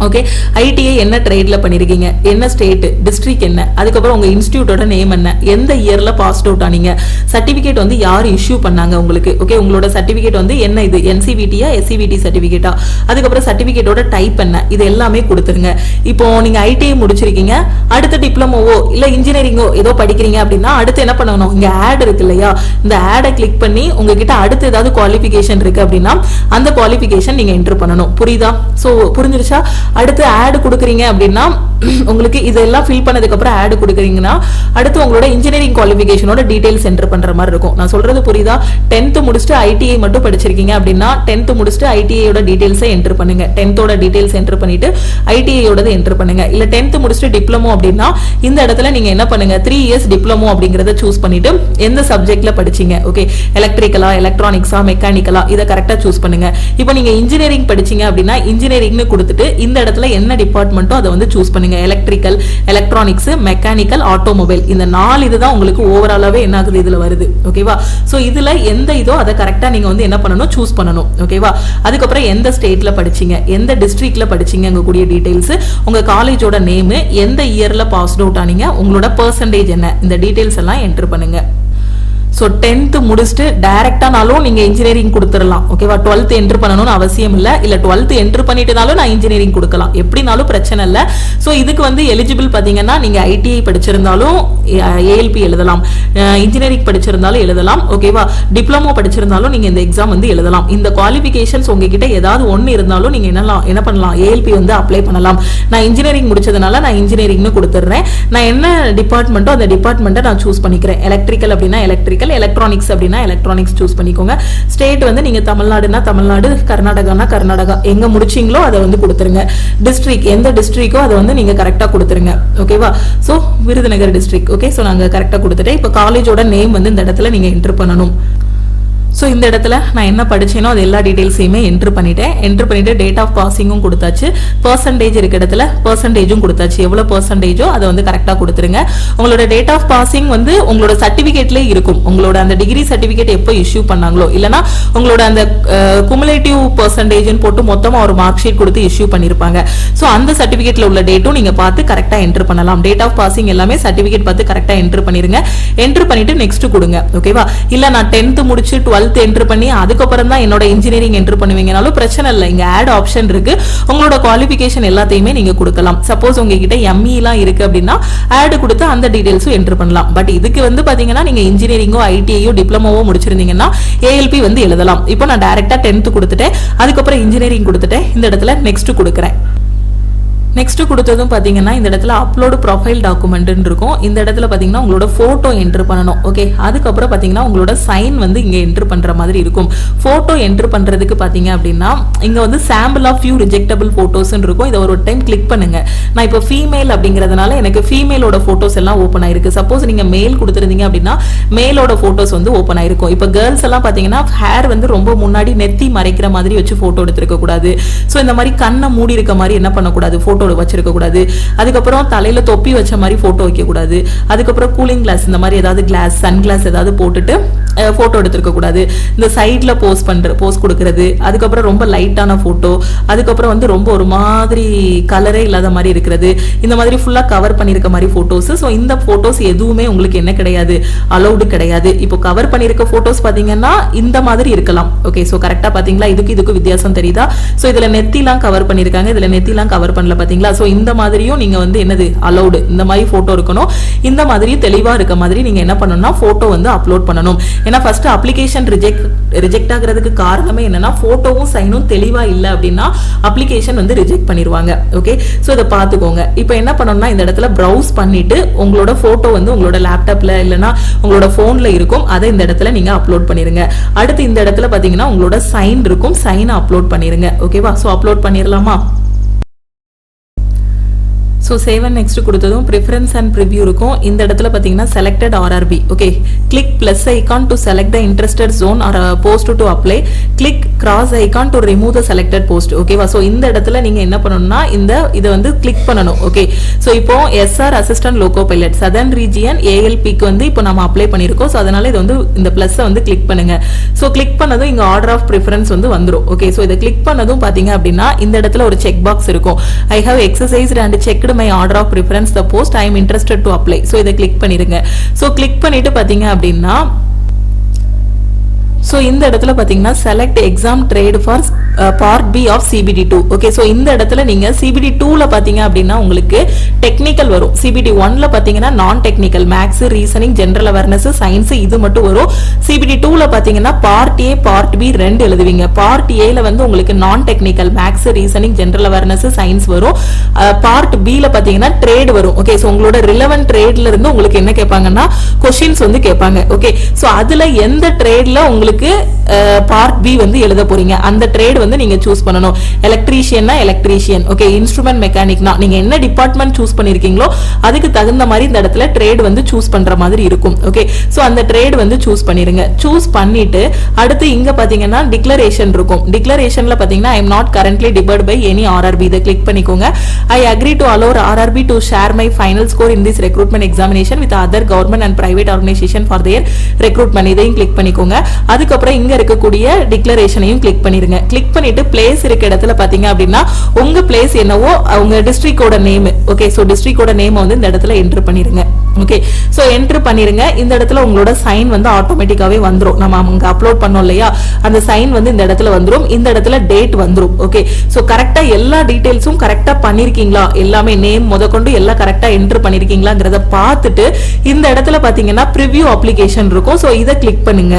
ஓகே, ஐடிஐ என்ன ட்ரேட்ல பண்ணிருக்கீங்க, என்ன ஸ்டேட், டிஸ்ட்ரிக்ட் என்ன, அதுக்கப்புறம் உங்க இன்ஸ்டிடியூட்டோட நேம் என்ன, எந்த இயர்ல பாஸ் அவுட் ஆனீங்க, சர்டிபிகேட் வந்து யார் இஷ்யூ பண்ணாங்க உங்களுக்கு. ஓகே, உங்களோட சர்டிபிகேட் வந்து என்ன, இது என்சிவிடியா எஸ்சிவிடி சர்டிபிகேட்டா, அதுக்கப்புறம் சர்டிபிகேட்டோட டைப் என்ன, இது எல்லாமே கொடுத்துருங்க. இப்போ நீங்க ஐடிஐ முடிச்சிருக்கீங்க, அடுத்த டிப்ளமோவோ இல்ல இன்ஜினியரிங்கோ ஏதோ படிக்கிறீங்க அப்படின்னா அடுத்து என்ன பண்ணணும், இங்க ஆட் இருக்கு இல்லையா, இந்த ஆடை கிளிக் பண்ணி உங்ககிட்ட அடுத்து ஏதாவது குவாலிஃபிகேஷன் இருக்கு அப்படின்னா அந்த குவாலிஃபிகேஷன் நீங்க என்ட்ரு பண்ணணும். புரியுதா? சோ புரிஞ்சிருச்சா? அடுத்து ஆட் கொடுக்குறீங்க அப்படின்னா உங்களுக்கு இதெல்லாம் ஃபில் பண்ணதுக்கு அப்புறம் ஆட் கொடுக்குறீங்கன்னா அடுத்து உங்களோட இன்ஜினியரிங் குவாலிஃபிகேஷனோட டீடைல்ஸ் என்டர் பண்ற மாதிரி இருக்கும். நான் சொல்றது புரியுதா? 10th முடிச்சுட்டு ஐடிஐ மட்டும் படிச்சிருக்கீங்க அப்படின்னா 10th முடிச்சுட்டு ஐடிஐயோட டீடைல்ஸை என்டர் பண்ணுங்க. 10th டீடைல்ஸ் என்டர் பண்ணிட்டு ஐடிஐயோட என்டர் பண்ணுங்க. இல்ல 10th முடிச்சுட்டு டிப்ளமோ அப்படின்னா இந்த இடத்துல நீங்க என்ன பண்ணுங்க, 3 years டிப்ளமோ அப்படிங்கறத சூஸ் பண்ணிட்டு எந்த சப்ஜெக்ட்ல படிச்சீங்க, ஓகே, எலக்ட்ரிக்கலா, எலக்ட்ரானிக்ஸா, மெக்கானிக்கலா, இதை கரெக்டா சூஸ் பண்ணுங்க. இப்போ நீங்க இன்ஜினியரிங் படிச்சீங்க அப்படின்னா இன்ஜினியரிங்னு கொடுத்துட்டு இந்த இடத்துல என்ன டிபார்ட்மெண்ட்டோ அதை வந்து சூஸ் பண்ணுங்க. எலக்ட்ரிக்கல், எலக்ட்ரானிக்ஸ், மெக்கானிக்கல், ஆட்டோமொபைல், இந்த 4 இதுதான் உங்களுக்கு ஓவராலாவே என்ன ஆகுது இதுல வருது. ஓகேவா? சோ இதுல எந்த இதோ அதை கரெக்டா நீங்க வந்து என்ன பண்ணணும், சூஸ் பண்ணணும். ஓகேவா? அதுக்கப்புறம் எந்த ஸ்டேட்ல படிச்சீங்க, எந்த டிஸ்ட்ரிக்ட்ல படிச்சீங்க, அங்க கூடிய டீடைல்ஸ், உங்க காலேஜோட நேம், எந்த இயர்ல பாஸ் அவுட் ஆனீங்க, உங்களோட பெர்சன்டேஜ் என்ன, இந்த டீடைல்ஸ் எல்லாம் என்டர் பண்ணுங்க. ஸோ 10th முடிச்சுட்டு டைரக்டானாலும் நீங்கள் இன்ஜினியரிங் கொடுத்துடலாம். ஓகேவா? 12th என்ட்ரு பண்ணணும்னு அவசியம் இல்லை. இல்லை 12th என்ட்ரு பண்ணிட்டுனாலும் நான் இன்ஜினியரிங் கொடுக்கலாம், எப்படினாலும் பிரச்சனை இல்லை. ஸோ இதுக்கு வந்து எலிஜிபிள் பார்த்தீங்கன்னா நீங்கள் ஐடிஐ படிச்சிருந்தாலும் ஏஎல்பி எழுதலாம், இன்ஜினியரிங் படிச்சிருந்தாலும் எழுதலாம். ஓகேவா? டிப்ளமோ படிச்சிருந்தாலும் நீங்கள் இந்த எக்ஸாம் வந்து எழுதலாம். இந்த குவாலிஃபிகேஷன்ஸ் உங்ககிட்ட ஏதாவது ஒன்று இருந்தாலும் நீங்கள் என்ன பண்ணலாம், ஏஎல்பி வந்து அப்ளை பண்ணலாம். நான் இன்ஜினியரிங் முடிச்சதுனால நான் இன்ஜினியரிங்னு கொடுத்துட்றேன். நான் என்ன டிபார்ட்மெண்ட்டோ அந்த டிபார்ட்மெண்ட்டை நான் சூஸ் பண்ணிக்கிறேன். எலக்ட்ரிக்கல் அப்படின்னா எலக்ட்ரிக்கல், எலக்ட்ரானிக்ஸ் அப்படின்னா எலக்ட்ரானிக்ஸ் சூஸ் பண்ணிக்கோங்க. ஸ்டேட் வந்து நீங்க தமிழ்நாடுனா தமிழ்நாடு, கர்நாடகானா கர்நாடகா, எங்க முடிச்சீங்களோ அதை வந்து கொடுத்துருங்க. டிஸ்ட்ரிக்ட் எந்த டிஸ்ட்ரிக்டோ அதை வந்து நீங்க கரெக்டா கொடுத்துருங்க. ஓகேவா? So Virudhunagar district. Okay, so நாங்க கரெக்டா கொடுத்துட்டேன். இப்போ காலேஜோட நேம் வந்து இந்த இடத்துல நீங்க என்டர் பண்ணணும். ஸோ இந்த இடத்துல நான் என்ன படிச்சேனோ அது எல்லா டீடைல்ஸையுமே என்ட்ரு பண்ணிட்டு டேட் ஆஃப் பாசிங்கும் கொடுத்தாச்சு, பர்சன்டேஜ் இருக்க இடத்துல பர்சன்டேஜும் கொடுத்தாச்சு, எவ்வளோ பர்சன்டேஜோ அதை வந்து கரெக்டாக கொடுத்துருங்க. உங்களோட டேட் ஆஃப் பாசிங் வந்து உங்களோட சர்டிஃபிகேட்லேயே இருக்கும். உங்களோட அந்த டிகிரி சர்டிஃபிகேட் எப்போ இஷ்யூ பண்ணாங்களோ இல்லைனா உங்களோட அந்த குமுலேட்டிவ் பர்சன்டேஜ்னு போட்டு மொத்தமாக ஒரு மார்க் ஷீட் கொடுத்து இஷ்யூ பண்ணியிருப்பாங்க. ஸோ அந்த சர்டிஃபிகேட்ல உள்ள டேட்டும் நீங்கள் பார்த்து கரெக்டாக என்ட்ரு பண்ணலாம். டேட் ஆஃப் பாசிங் எல்லாமே சர்டிஃபிகேட் பார்த்து கரெக்டாக என்ட்ரு பண்ணிருங்க. என்ட்ரு பண்ணிட்டு நெக்ஸ்ட் கொடுங்க. ஓகேவா? இல்லை நான் 10th முடிச்சு 12th என்ட்ரு பண்ணி அதுக்கப்புறம் தான் என்னோட இன்ஜினியரிங் என்ட்ரு பண்ணுவீங்கனாலும் பிரச்சனை இல்லை. இங்க ஆட் ஆப்ஷன் இருக்கு. உங்களோட குவாலிஃபிகேஷன் எல்லாத்தையுமே நீங்க கொடுக்கலாம். சப்போஸ் உங்ககிட்ட எம்இ எல்லாம் இருக்கு அப்படின்னா ஆட் கொடுத்து அந்த டீடைல்ஸும் என்ட்ரு பண்ணலாம். பட் இதுக்கு வந்து பாத்தீங்கன்னா நீங்க இன்ஜினியரிங்கோ ஐடிஐயோ டிப்ளமோவோ முடிச்சிருந்தீங்கன்னா ஏஎல்பி வந்து எழுதலாம். இப்போ நான் டைரக்டா 10th கொடுத்துட்டேன், அதுக்கப்புறம் இன்ஜினியரிங் கொடுத்துட்டேன். இந்த இடத்துல நெக்ஸ்ட் கொடுக்குறேன். நெக்ஸ்ட் கொடுத்ததும் பார்த்தீங்கன்னா இந்த இடத்துல அப்லோடு ப்ரொஃபைல் டாக்குமெண்ட்னு இருக்கும். இந்த இடத்துல பார்த்தீங்கன்னா உங்களோட ஃபோட்டோ என்ட்ரு பண்ணணும். ஓகே, அதுக்கப்புறம் பார்த்தீங்கன்னா உங்களோட சைன் வந்து இங்கே என்ட்ரு பண்ணுற மாதிரி இருக்கும். ஃபோட்டோ என்ட்ரு பண்ணுறதுக்கு பார்த்தீங்க அப்படின்னா இங்கே வந்து சாம்பிள் ஆஃப் ஃபியூ ரிஜெக்டபிள் ஃபோட்டோஸ்ன்னு இருக்கும். இதை ஒரு டைம் கிளிக் பண்ணுங்க. நான் இப்போ ஃபீமேல் அப்படிங்கிறதுனால எனக்கு ஃபீமேலோட ஃபோட்டோஸ் எல்லாம் ஓப்பன் ஆயிருக்கு. சப்போஸ் நீங்கள் மேல் கொடுத்துருந்தீங்க அப்படின்னா மேலோட ஃபோட்டோஸ் வந்து ஓப்பன் ஆயிருக்கும். இப்போ கேர்ள்ஸ் எல்லாம் பார்த்தீங்கன்னா ஹேர் வந்து ரொம்ப முன்னாடி நெத்தி மறைக்கிற மாதிரி வச்சு ஃபோட்டோ எடுத்துருக்க கூடாது. ஸோ இந்த மாதிரி கண்ணை மூடி இருக்க மாதிரி என்ன பண்ணக்கூடாது, ஃபோட்டோ வச்சிருக்க கூடாது. அதுக்கப்புறம் தலையில தொப்பி வச்ச மாதிரி போட்டோ வைக்க கூடாது. அதுக்கப்புறம் கூலிங் கிளாஸ் இந்த மாதிரி ஏதாவது கிளாஸ் சன் கிளாஸ் ஏதாவது போட்டுட்டு போட்டோ எடுத்துருக்க கூடாது. இந்த சைட்ல போஸ் கொடுக்கறது, அதுக்கப்புறம் ரொம்ப லைட்டான போட்டோ, அதுக்கப்புறம் வந்து ரொம்ப ஒரு மாதிரி கலரே இல்லாத மாதிரி இருக்கிறது, இந்த மாதிரி ஃபுல்லா கவர் பண்ணிருக்க மாதிரி போட்டோஸ். ஸோ இந்த போட்டோஸ் எதுவுமே உங்களுக்கு என்ன கிடையாது, அலௌடு கிடையாது. இப்போ கவர் பண்ணிருக்க போட்டோஸ் பாத்தீங்கன்னா இந்த மாதிரி இருக்கலாம். ஓகே, ஸோ கரெக்டா பாத்தீங்களா? இதுக்கு வித்தியாசம் தெரியுதா? ஸோ இதுல நெத்திலாம் கவர் பண்ணிருக்காங்க, இதுல நெத்திலாம் கவர் பண்ணல பாத்தீங்களா? ஸோ இந்த மாதிரியும் நீங்க வந்து என்னது அலௌடு, இந்த மாதிரி போட்டோ இருக்கணும். இந்த மாதிரி தெளிவா இருக்க மாதிரி நீங்க என்ன பண்ணணும்னா போட்டோ வந்து அப்லோட் பண்ணணும். ஏன்னா ஃபர்ஸ்ட் அப்ளிகேஷன் ரிஜெக்ட் ஆகிறதுக்கு காரணமே என்னன்னா போட்டோவும் சைனும் தெளிவா இல்லை அப்படின்னா அப்ளிகேஷன் வந்து ரிஜெக்ட் பண்ணிடுவாங்க. ஓகே, ஸோ இதை பார்த்துக்கோங்க. இப்போ என்ன பண்ணணும்னா இந்த இடத்துல ப்ரௌஸ் பண்ணிட்டு உங்களோட போட்டோ வந்து உங்களோட லேப்டாப்ல இல்லைன்னா உங்களோட போன்ல இருக்கும், அதை இந்த இடத்துல நீங்க அப்லோட் பண்ணிருங்க. அடுத்து இந்த இடத்துல பாத்தீங்கன்னா உங்களோட சைன் இருக்கும், சைனை அப்லோட் பண்ணிருங்க. ஓகேவா? ஸோ அப்லோட் பண்ணிடலாமா? ஸோ சேவ் அண்ட் நெக்ஸ்ட் கொடுத்ததும் ப்ரிஃபரன்ஸ் அண்ட் ப்ரிவ்யூ இருக்கும். இந்த இடத்துல பார்த்தீங்கன்னா selected RRB. Okay, click plus icon to select the interested zone or post to apply, click cross icon to remove the selected post. ஓகேவா? ஸோ இந்த இடத்துல நீங்க என்ன பண்ணணும்னா இதை வந்து கிளிக் பண்ணணும். ஓகே, ஸோ இப்போ SR assistant loco pilot southern region ஏஎல்பிக்கு வந்து இப்போ நம்ம அப்ளை பண்ணியிருக்கோம். ஸோ அதனால இது வந்து இந்த பிளஸை வந்து கிளிக் பண்ணுங்க. ஸோ கிளிக் பண்ணதும் இங்க ஆர்டர் ஆஃப் ப்ரிஃபரன்ஸ் வந்து வந்துடும். ஓகே, ஸோ இதை கிளிக் பண்ணதும் பார்த்தீங்க அப்படின்னா இந்த இடத்துல ஒரு செக் பாக்ஸ் இருக்கும். I have exercised and checked my order of preference the post I am interested to apply. So இதை கிளிக் பண்ணிருங்க. So கிளிக் பண்ணிட்டு பாத்தீங்க அப்படின்னா ஸோ இந்த இடத்துல பார்த்தீங்கன்னா select exam trade for part B of CBT 2. Okay, so இந்த இடத்துல நீங்க சிபிடி 2ல பார்த்தீங்க அப்படின்னா உங்களுக்கு டெக்னிக்கல் வரும். சிபிடி 1ல பார்த்தீங்கன்னா non technical maths, reasoning, general awareness, science இது மட்டும் வரும். சிபிடி 2ல பார்த்தீங்கன்னா பார்ட் ஏ பார்ட் பி ரெண்டு எழுதுவீங்க. பார்ட் ஏல வந்து உங்களுக்கு non technical maths, reasoning, general awareness, science வரும். பார்ட் பில பார்த்தீங்கன்னா ட்ரேட் வரும். ஓகே, ஸோ உங்களோட ரிலவென்ட் ட்ரேட்ல இருந்து உங்களுக்கு என்ன கேட்பாங்கன்னா கொஸ்டின்ஸ் வந்து கேட்பாங்க. ஓகே, ஸோ அதுல எந்த ட்ரேட்ல உங்களுக்கு பார்ட் பி வந்து எழுத போறீங்க அந்த ட்ரேட் வந்து நீங்க சூஸ் பண்ணணும். எலக்ட்ரீஷியன்னா எலக்ட்ரீஷியன். ஓகே, இன்ஸ்ட்ருமெண்ட் மெக்கானிக்னா நீங்க என்ன டிபார்ட்மெண்ட் சூஸ் பண்ணிருக்கீங்களோ அதுக்கு தகுந்த மாதிரி இந்த இடத்துல ட்ரேட் வந்து சூஸ் பண்ற மாதிரி இருக்கும். ஓகே, சோ அந்த ட்ரேட் வந்து சூஸ் பண்ணிருங்க. சூஸ் பண்ணிட்டு அடுத்து இங்க பாத்தீங்கன்னா டிக்ளரேஷன் இருக்கும். டிக்ளரேஷன்ல பாத்தீங்கன்னா I am not currently debarred by any RRB. இதை கிளிக் பண்ணிக்கோங்க. I agree to allow RRB to share my final score in this recruitment examination with other government and private organisation for their recruitment. இதையும் கிளிக் பண்ணிக்கோங்க. அதுக்கப்புறம் இங்க இருக்கக்கூடிய டிக்ளரேஷனையும் கிளிக் பண்ணிருங்க. கிளிக் பண்ணிட்டு பிளேஸ் இருக்க இடத்துல பாத்தீங்க அப்படின்னா உங்க பிளேஸ் என்னவோ உங்க டிஸ்ட்ரிக்டோட நேம். ஓகே, சோ டிஸ்ட்ரிக்டோட நேம் வந்து இந்த இடத்துல என்டர் பண்ணிருங்க. ஓகே, சோ என்டர் பண்ணிருங்க. இந்த இடத்துல உங்களோட சைன் வந்து ஆட்டோமேட்டிக்காவே வந்துரும். நம்ம அங்க அப்லோட் பண்ணோம் இல்லையா அந்த சைன் வந்து இந்த இடத்துல வந்துரும். இந்த இடத்துல டேட் வந்துரும். ஓகே, சோ கரெக்டா எல்லா டீடைல்ஸும் கரெக்டா பண்ணிருக்கீங்களா, எல்லாமே நேம் முதற்கொண்டு எல்லாம் கரெக்டா என்டர் பண்ணிருக்கீங்களாங்கிறத பார்த்துட்டு இந்த இடத்துல பாத்தீங்கன்னா ப்ரிவ்யூ அப்ளிகேஷன் இருக்கும். சோ இதை கிளிக் பண்ணுங்க.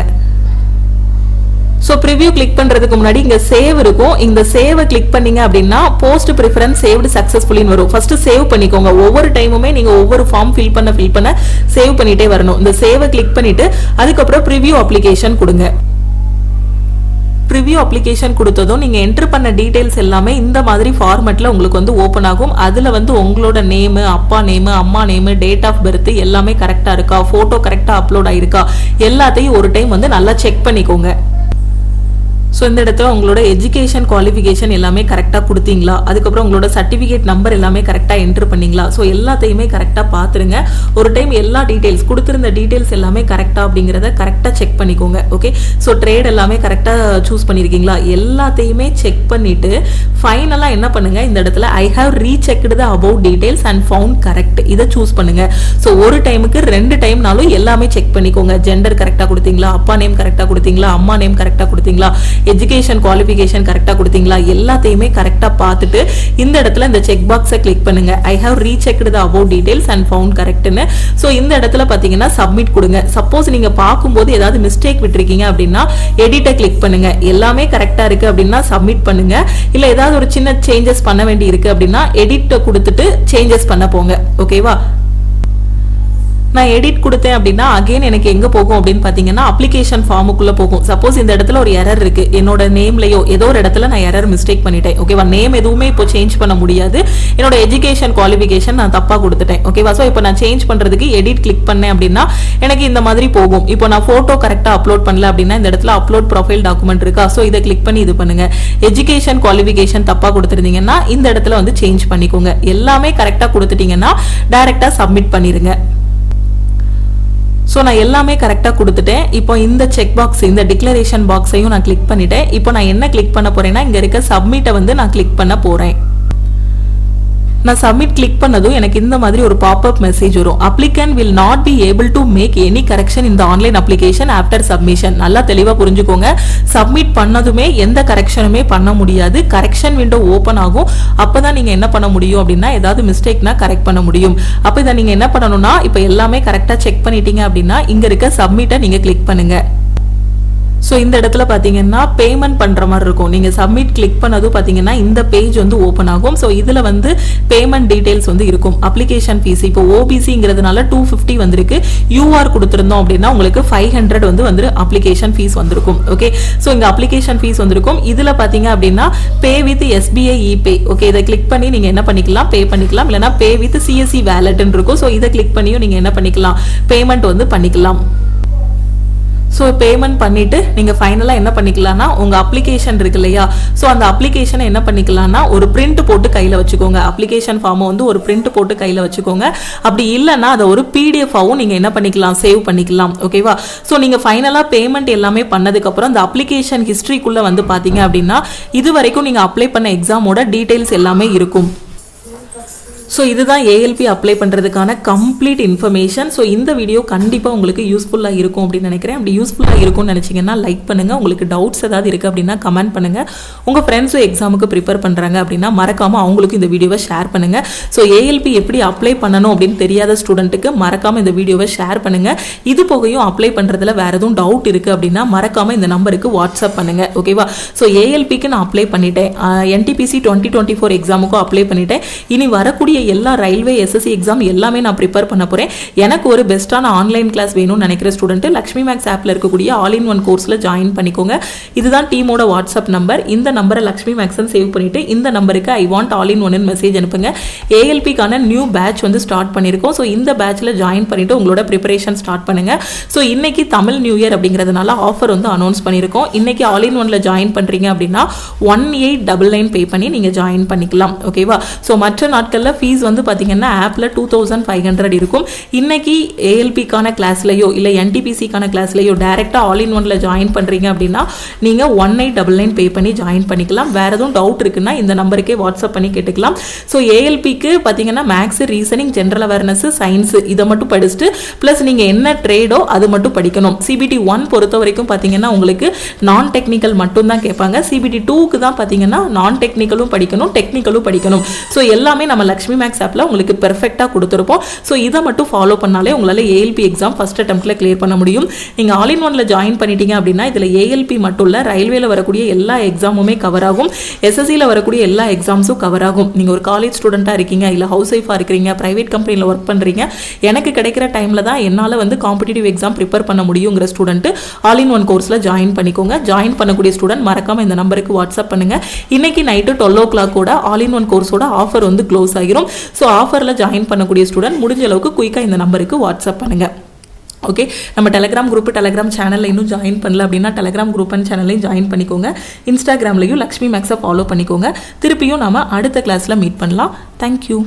சோ ப்ரிவ்யூ கிளிக் பண்றதுக்கு முன்னாடி இங்க சேவ் இருக்கும். இந்த சேவை கிளிக் பண்ணீங்க அப்படின்னா போஸ்ட் ப்ரிஃபரன்ஸ் சேவ்டு சக்சஸ்ஃபுல்லி வரும். ஃபர்ஸ்ட் சேவ் பண்ணிக்கோங்க. ஒவ்வொரு டைமுமே நீங்க ஒவ்வொரு ஃபார்ம் ஃபில் பண்ண சேவ் பண்ணிட்டே வரணும். இந்த சேவை கிளிக் பண்ணிட்டு அதுக்கப்புறம் ப்ரிவ்யூ அப்ளிகேஷன் கொடுங்க. ப்ரிவியூ அப்ளிகேஷன் கொடுத்ததும் நீங்க என்டர் பண்ண டீடைல்ஸ் எல்லாமே இந்த மாதிரி ஃபார்மேட்ல உங்களுக்கு வந்து ஓபன் ஆகும். அதுல வந்து உங்களோட நேம், அப்பா நேம், அம்மா நேம், டேட் ஆஃப் பர்த் எல்லாமே கரெக்டா இருக்கா, போட்டோ கரெக்டா அப்லோட் ஆயிருக்கா, எல்லாத்தையும் ஒரு டைம் வந்து நல்லா செக் பண்ணிக்கோங்க. ஸோ இந்த இடத்துல உங்களோட எஜுகேஷன் குவாலிஃபிகேஷன் எல்லாமே கரெக்டாக கொடுத்தீங்களா, அதுக்கப்புறம் உங்களோட சர்டிஃபிகேட் நம்பர் எல்லாமே கரெக்டாக என்ட்ரு பண்ணீங்களா, ஸோ எல்லாத்தையுமே கரெக்டாக பார்த்துருங்க. ஒரு டைம் எல்லா டீட்டெயில்ஸ் கொடுத்துருந்த டீட்டெயில்ஸ் எல்லாமே கரெக்டாக அப்படிங்கிறத கரெக்டாக செக் பண்ணிக்கோங்க. ஓகே, ஸோ ட்ரேட் எல்லாமே கரெக்டாக சூஸ் பண்ணியிருக்கீங்களா, எல்லாத்தையுமே செக் பண்ணிவிட்டு ஃபைனலாக என்ன பண்ணுங்கள், இந்த இடத்துல I have rechecked the above details and found correct இதை சூஸ் பண்ணுங்கள். ஸோ ஒரு டைமுக்கு 2 டைம்னாலும் எல்லாமே செக் பண்ணிக்கோங்க. ஜெண்டர் கரெக்டாக கொடுத்தீங்களா, அப்பா நேம் கரெக்டாக கொடுத்தீங்களா, அம்மா நேம் கரெக்டாக கொடுத்தீங்களா, எஜுகேஷன் குவாலிஃபிகேஷன் கரெக்டாக கொடுத்தீங்களா, எல்லாத்தையுமே கரெக்டாக பார்த்துட்டு இந்த இடத்துல இந்த செக் பாக்ஸை கிளிக் பண்ணுங்க. I have rechecked the above details and found கரெக்ட்னு. ஸோ இந்த இடத்துல பார்த்தீங்கன்னா சப்மிட் கொடுங்க. சப்போஸ் நீங்க பார்க்கும்போது ஏதாவது மிஸ்டேக் விட்டுருக்கீங்க அப்படின்னா எடிட்டை கிளிக் பண்ணுங்க. எல்லாமே கரெக்டாக இருக்கு அப்படின்னா சப்மிட் பண்ணுங்க. இல்லை ஏதாவது ஒரு சின்ன சேஞ்சஸ் பண்ண வேண்டி இருக்கு அப்படின்னா எடிட்டை கொடுத்துட்டு சேஞ்சஸ் பண்ண போங்க. ஓகேவா, நான் எடிட் கொடுத்தேன் அப்படின்னா அகைன் எனக்கு எங்க போகும் அப்படின்னு பாத்தீங்கன்னா அப்ளிகேஷன் ஃபார்முக்குள்ள போகும். சப்போஸ் இந்த இடத்துல ஒரு எரர் இருக்கு, என்னோட நேம்லயோ ஏதோ ஒரு இடத்துல நான் எரர் மிஸ்டேக் பண்ணிட்டேன். ஓகேவா, நேம் எதுவுமே இப்போ சேஞ்ச் பண்ண முடியாது, என்னோட எஜுகேஷன் குவாலிஃபிகேஷன் நான் தப்பா கொடுத்துட்டேன். ஓகேவா, ஸோ இப்போ நான் சேஞ்ச் பண்றதுக்கு எடிட் கிளிக் பண்ணேன் அப்படின்னா எனக்கு இந்த மாதிரி போகும். இப்போ நான் போட்டோ கரெக்டா அப்லோட் பண்ணல அப்படின்னா இந்த இடத்துல அப்லோட் ப்ரொஃபைல் டாக்குமெண்ட் இருக்கா, ஸோ இதை கிளிக் பண்ணி இது பண்ணுங்க. எஜுகேஷன் குவாலிஃபிகேஷன் தப்பா கொடுத்துருந்தீங்கன்னா இந்த இடத்துல வந்து சேஞ்ச் பண்ணிக்கோங்க. எல்லாமே கரெக்டா கொடுத்துட்டீங்கன்னா டைரக்டா சப்மிட் பண்ணிருங்க. ஸோ நான் எல்லாமே கரெக்டாக கொடுத்துட்டேன். இப்போ இந்த செக் பாக்ஸ், இந்த டிக்ளரேஷன் பாக்ஸையும் நான் கிளிக் பண்ணிட்டேன். இப்போ நான் என்ன கிளிக் பண்ண போறேன்னா இங்க இருக்க சப்மிட்டை வந்து நான் கிளிக் பண்ண போறேன். நான் சப்மிட் கிளிக் பண்ணதும் எனக்கு இந்த மாதிரி ஒரு பாப்அப் மெசேஜ் வரும். Applicant will not be able to make any correction in the online application after submission. நல்லா தெளிவாக புரிஞ்சுக்கோங்க. சப்மிட் பண்ணதுமே எந்த கரெக்ஷனுமே பண்ண முடியாது. கரெக்ஷன் விண்டோ ஓப்பன் ஆகும். அப்பதான் நீங்க என்ன பண்ண முடியும் அப்படின்னா ஏதாவது மிஸ்டேக்னா கரெக்ட் பண்ண முடியும். அப்போ இதை நீங்க என்ன பண்ணணும்னா இப்போ எல்லாமே கரெக்டாக செக் பண்ணிட்டீங்க அப்படின்னா இங்க இருக்க சப்மிட்டை நீங்க கிளிக் பண்ணுங்க. ஸோ இந்த இடத்துல பார்த்தீங்கன்னா பேமெண்ட் பண்ணுற மாதிரி இருக்கும். நீங்கள் சப்மிட் கிளிக் பண்ணதும் பார்த்தீங்கன்னா இந்த பேஜ் வந்து ஓப்பன் ஆகும். ஸோ இதில் வந்து பேமெண்ட் டீடைல்ஸ் வந்து இருக்கும். அப்ளிகேஷன் ஃபீஸ் இப்போ ஓபிசிங்கிறதுனால 250 வந்திருக்கு. யூஆர் கொடுத்துருந்தோம் அப்படின்னா உங்களுக்கு 500 வந்து அப்ளிகேஷன் ஃபீஸ் வந்திருக்கும். ஓகே, ஸோ இங்கே அப்ளிகேஷன் ஃபீஸ் வந்திருக்கும். இதில் பார்த்தீங்க அப்படின்னா பே வித் எஸ்பிஐ இபே. ஓகே, இதை கிளிக் பண்ணி நீங்கள் என்ன பண்ணிக்கலாம், பே பண்ணிக்கலாம். இல்லைனா பே வித் சிஎஸ்சி வேலட்னு இருக்கும். ஸோ இதை கிளிக் பண்ணியும் நீங்கள் என்ன பண்ணிக்கலாம், பேமெண்ட் வந்து பண்ணிக்கலாம். ஸோ பேமெண்ட் பண்ணிட்டு நீங்கள் ஃபைனலாக என்ன பண்ணிக்கலாம்னா உங்கள் அப்ளிகேஷன் இருக்கு இல்லையா, ஸோ அந்த அப்ளிகேஷனை என்ன பண்ணிக்கலாம்னா ஒரு பிரிண்ட் போட்டு கையில் வச்சுக்கோங்க. அப்ளிகேஷன் ஃபார்மை வந்து ஒரு பிரிண்ட் போட்டு கையில் வச்சுக்கோங்க. அப்படி இல்லைன்னா அதை ஒரு பிடிஎஃபாகவும் நீங்கள் என்ன பண்ணிக்கலாம், சேவ் பண்ணிக்கலாம். ஓகேவா, ஸோ நீங்கள் ஃபைனலாக பேமெண்ட் எல்லாமே பண்ணதுக்கப்புறம் அந்த அப்ளிகேஷன் ஹிஸ்ட்ரிக்குள்ளே வந்து பார்த்தீங்க அப்படின்னா இது வரைக்கும் நீங்கள் அப்ளை பண்ண எக்ஸாமோட டீட்டெயில்ஸ் எல்லாமே இருக்கும். ஸோ இதுதான் ஏஎல்பி அப்ளை பண்ணுறதுக்கான கம்ப்ளீட் இன்ஃபர்மேஷன். ஸோ இந்த வீடியோ கண்டிப்பாக உங்களுக்கு யூஸ்ஃபுல்லாக இருக்கும் அப்படின்னு நினைக்கிறேன். அப்படி யூஸ்ஃபுல்லாக இருக்கும்னு நினச்சிங்கன்னா லைக் பண்ணுங்கள். உங்களுக்கு டவுட்ஸ் ஏதாவது இருக்குது அப்படின்னா கமெண்ட் பண்ணுங்கள். உங்கள் ஃப்ரெண்ட்ஸும் எக்ஸாமுக்கு ப்ரிப்பேர் பண்ணுறாங்க அப்படின்னா மறக்காமல் அவங்களுக்கு இந்த வீடியோவை ஷேர் பண்ணுங்கள். ஸோ ஏஎல்பி எப்படி அப்ளை பண்ணணும் அப்படின்னு தெரியாத ஸ்டூடெண்ட்டுக்கு மறக்காமல் இந்த வீடியோவை ஷேர் பண்ணுங்கள். இது போகையும் அப்ளை பண்ணுறதுல வேறு எதுவும் டவுட் இருக்குது அப்படின்னா மறக்காமல் இந்த நம்பருக்கு வாட்ஸ்அப் பண்ணுங்கள். ஓகேவா, ஸோ ஏஎல்பிக்கு நான் அப்ளை பண்ணிட்டேன். என்டிபிசி 2024 எக்ஸாமுக்கும் அப்ளை பண்ணிட்டேன். இனி வரக்கூடிய எல்லா ரயில்வே எஸ்எஸ்சி எக்ஸாம் எல்லாமே நான் ப்ரிப்பேர் பண்ண போறேன். எனக்கு ஒரு பெஸ்ட்டான ஆன்லைன் கிளாஸ் வேணும்னு நினைக்கிற ஸ்டூடெண்ட் லக்ஷ்மி மேக்ஸ் ஆப்ல இருக்கக்கூடிய ஆல் இன் ஒன் கோர்ஸ்ல ஜாயின் பண்ணிக்கோங்க. இதுதான் டீமோட வாட்ஸ்அப் நம்பர். இந்த நம்பரை லக்ஷ்மி மேக்ஸ்ன்னு சேவ் பண்ணிட்டு இந்த நம்பருக்கு I want all in one message அனுப்புங்க. ஏஎல்பிக்கான நியூ பேட்ச் வந்து ஸ்டார்ட் பண்ணியிருக்கோம். ஸோ இந்த பேட்ச்ல ஜாயின் பண்ணிட்டு உங்களோட ப்ரிப்பரேஷன் ஸ்டார்ட் பண்ணுங்க. ஸோ இன்னைக்கு தமிழ் நியூ இயர் அப்படிங்கிறதுனால ஆஃபர் வந்து அனௌன்ஸ் பண்ணியிருக்கோம். இன்னைக்கு ஆல் இன் ஒன்ல ஜாயின் பண்றீங்க அப்படின்னா 1899 பே பண்ணி நீங்க ஜாயின் பண்ணிக்கலாம். ஓகேவா, ஸோ மற்ற நாட்களில் ஃபீஸ் வந்து பார்த்தீங்கன்னா ஆப்பில் 2500 இருக்கும். இன்னைக்கு ஏஎல்பிக்கான கிளாஸ்லையோ இல்லை என்டிபிசிக்கான கிளாஸ்லையோ டேரெக்டாக ஆல் இன் ஒன்ல ஜாயின் பண்ணுறீங்க அப்படின்னா நீங்கள் 1899 பே பண்ணி ஜாயின் பண்ணிக்கலாம். வேறு எதுவும் டவுட் இருக்குன்னா இந்த நம்பருக்கே வாட்ஸ்அப் பண்ணி கேட்டுக்கலாம். ஸோ ஏஎல்பிக்கு பார்த்தீங்கன்னா maths, reasoning, general awareness, science இதை மட்டும் படிச்சுட்டு ப்ளஸ் நீங்கள் என்ன ட்ரேடோ அது மட்டும் படிக்கணும். சிபிடி 1 பொறுத்த வரைக்கும் பார்த்தீங்கன்னா உங்களுக்கு நான் டெக்னிக்கல் மட்டும் தான் கேட்பாங்க. சிபிடி 2க்கு தான் பார்த்தீங்கன்னா நான் டெக்னிக்கலும் படிக்கணும், டெக்னிக்கலும் படிக்கணும். ஸோ எல்லாமே நம்ம லக்ஷ்மி மேக்ஸ் ஆப்பில் உங்களுக்கு பெர்ஃபெக்டாக கொடுத்துருப்போம். ஸோ இதை மட்டும் ஃபாலோ பண்ணாலே உங்களால் ஏஎல்பி எக்ஸாம் ஃபஸ்ட் அட்டெம்ப்டில் கிளியர் பண்ண முடியும். நீங்கள் ஆல் இன் ஒன்ல ஜாயின் பண்ணிட்டீங்க அப்படின்னா இதில் ஏஎல்பி மட்டும் இல்லை, ரயில்வேல வரக்கூடிய எல்லா எக்ஸாமுமே கவர் ஆகும், எஸ்எஸ்சியில் வரக்கூடிய எல்லா எக்ஸாம்ஸும் கவர் ஆகும். நீங்கள் ஒரு காலேஜ் ஸ்டூடெண்ட்டாக இருக்கீங்க, இல்லை ஹவுஸ் ஒய்ஃபாக இருக்கிறீங்க, ப்ரைவேட் கம்பெனியில் ஒர்க் பண்ணுறீங்க, எனக்கு கிடைக்கிற டைமில் தான் என்னால் வந்து காம்படிட்டிவ் எக்ஸாம் ப்ரிப்பேர் பண்ண முடியுங்கிற ஸ்டூடெண்ட் ஆல் இன் ஒன் கோர்ஸில் ஜாயின் பண்ணிக்கோங்க. ஜாயின் பண்ணக்கூடிய ஸ்டூடெண்ட் மறக்காமல் இந்த நம்பருக்கு வாட்ஸ்அப் பண்ணுங்கள். இன்னைக்கு நைட்டு 12 o'clock கூட ஆல் இன் ஒன் கோர்ஸோட ஆஃபர் வந்து க்ளோஸ் ஆகிரும். ஸோ ஆஃபரில் ஜாயின் பண்ணக்கூடிய ஸ்டூடெண்ட் முடிஞ்ச அளவுக்கு குயிக்காக இந்த நம்பருக்கு வாட்ஸ்அப் பண்ணுங்கள். ஓகே, நம்ம டெலிகிராம் குரூப் டெலிகிராம் சேனலில் இன்னும் ஜாயின் பண்ணல அப்படின்னா டெலிகிராம் குரூப் அண்ட் சேனல்லையும் ஜாயின் பண்ணிக்கோங்க. இன்ஸ்டாகிராம்லையும் லக்ஷ்மி மேக்ஸை ஃபாலோ பண்ணிக்கோங்க. திருப்பியும் நாம அடுத்த கிளாஸில் மீட் பண்ணலாம். தேங்க்யூ.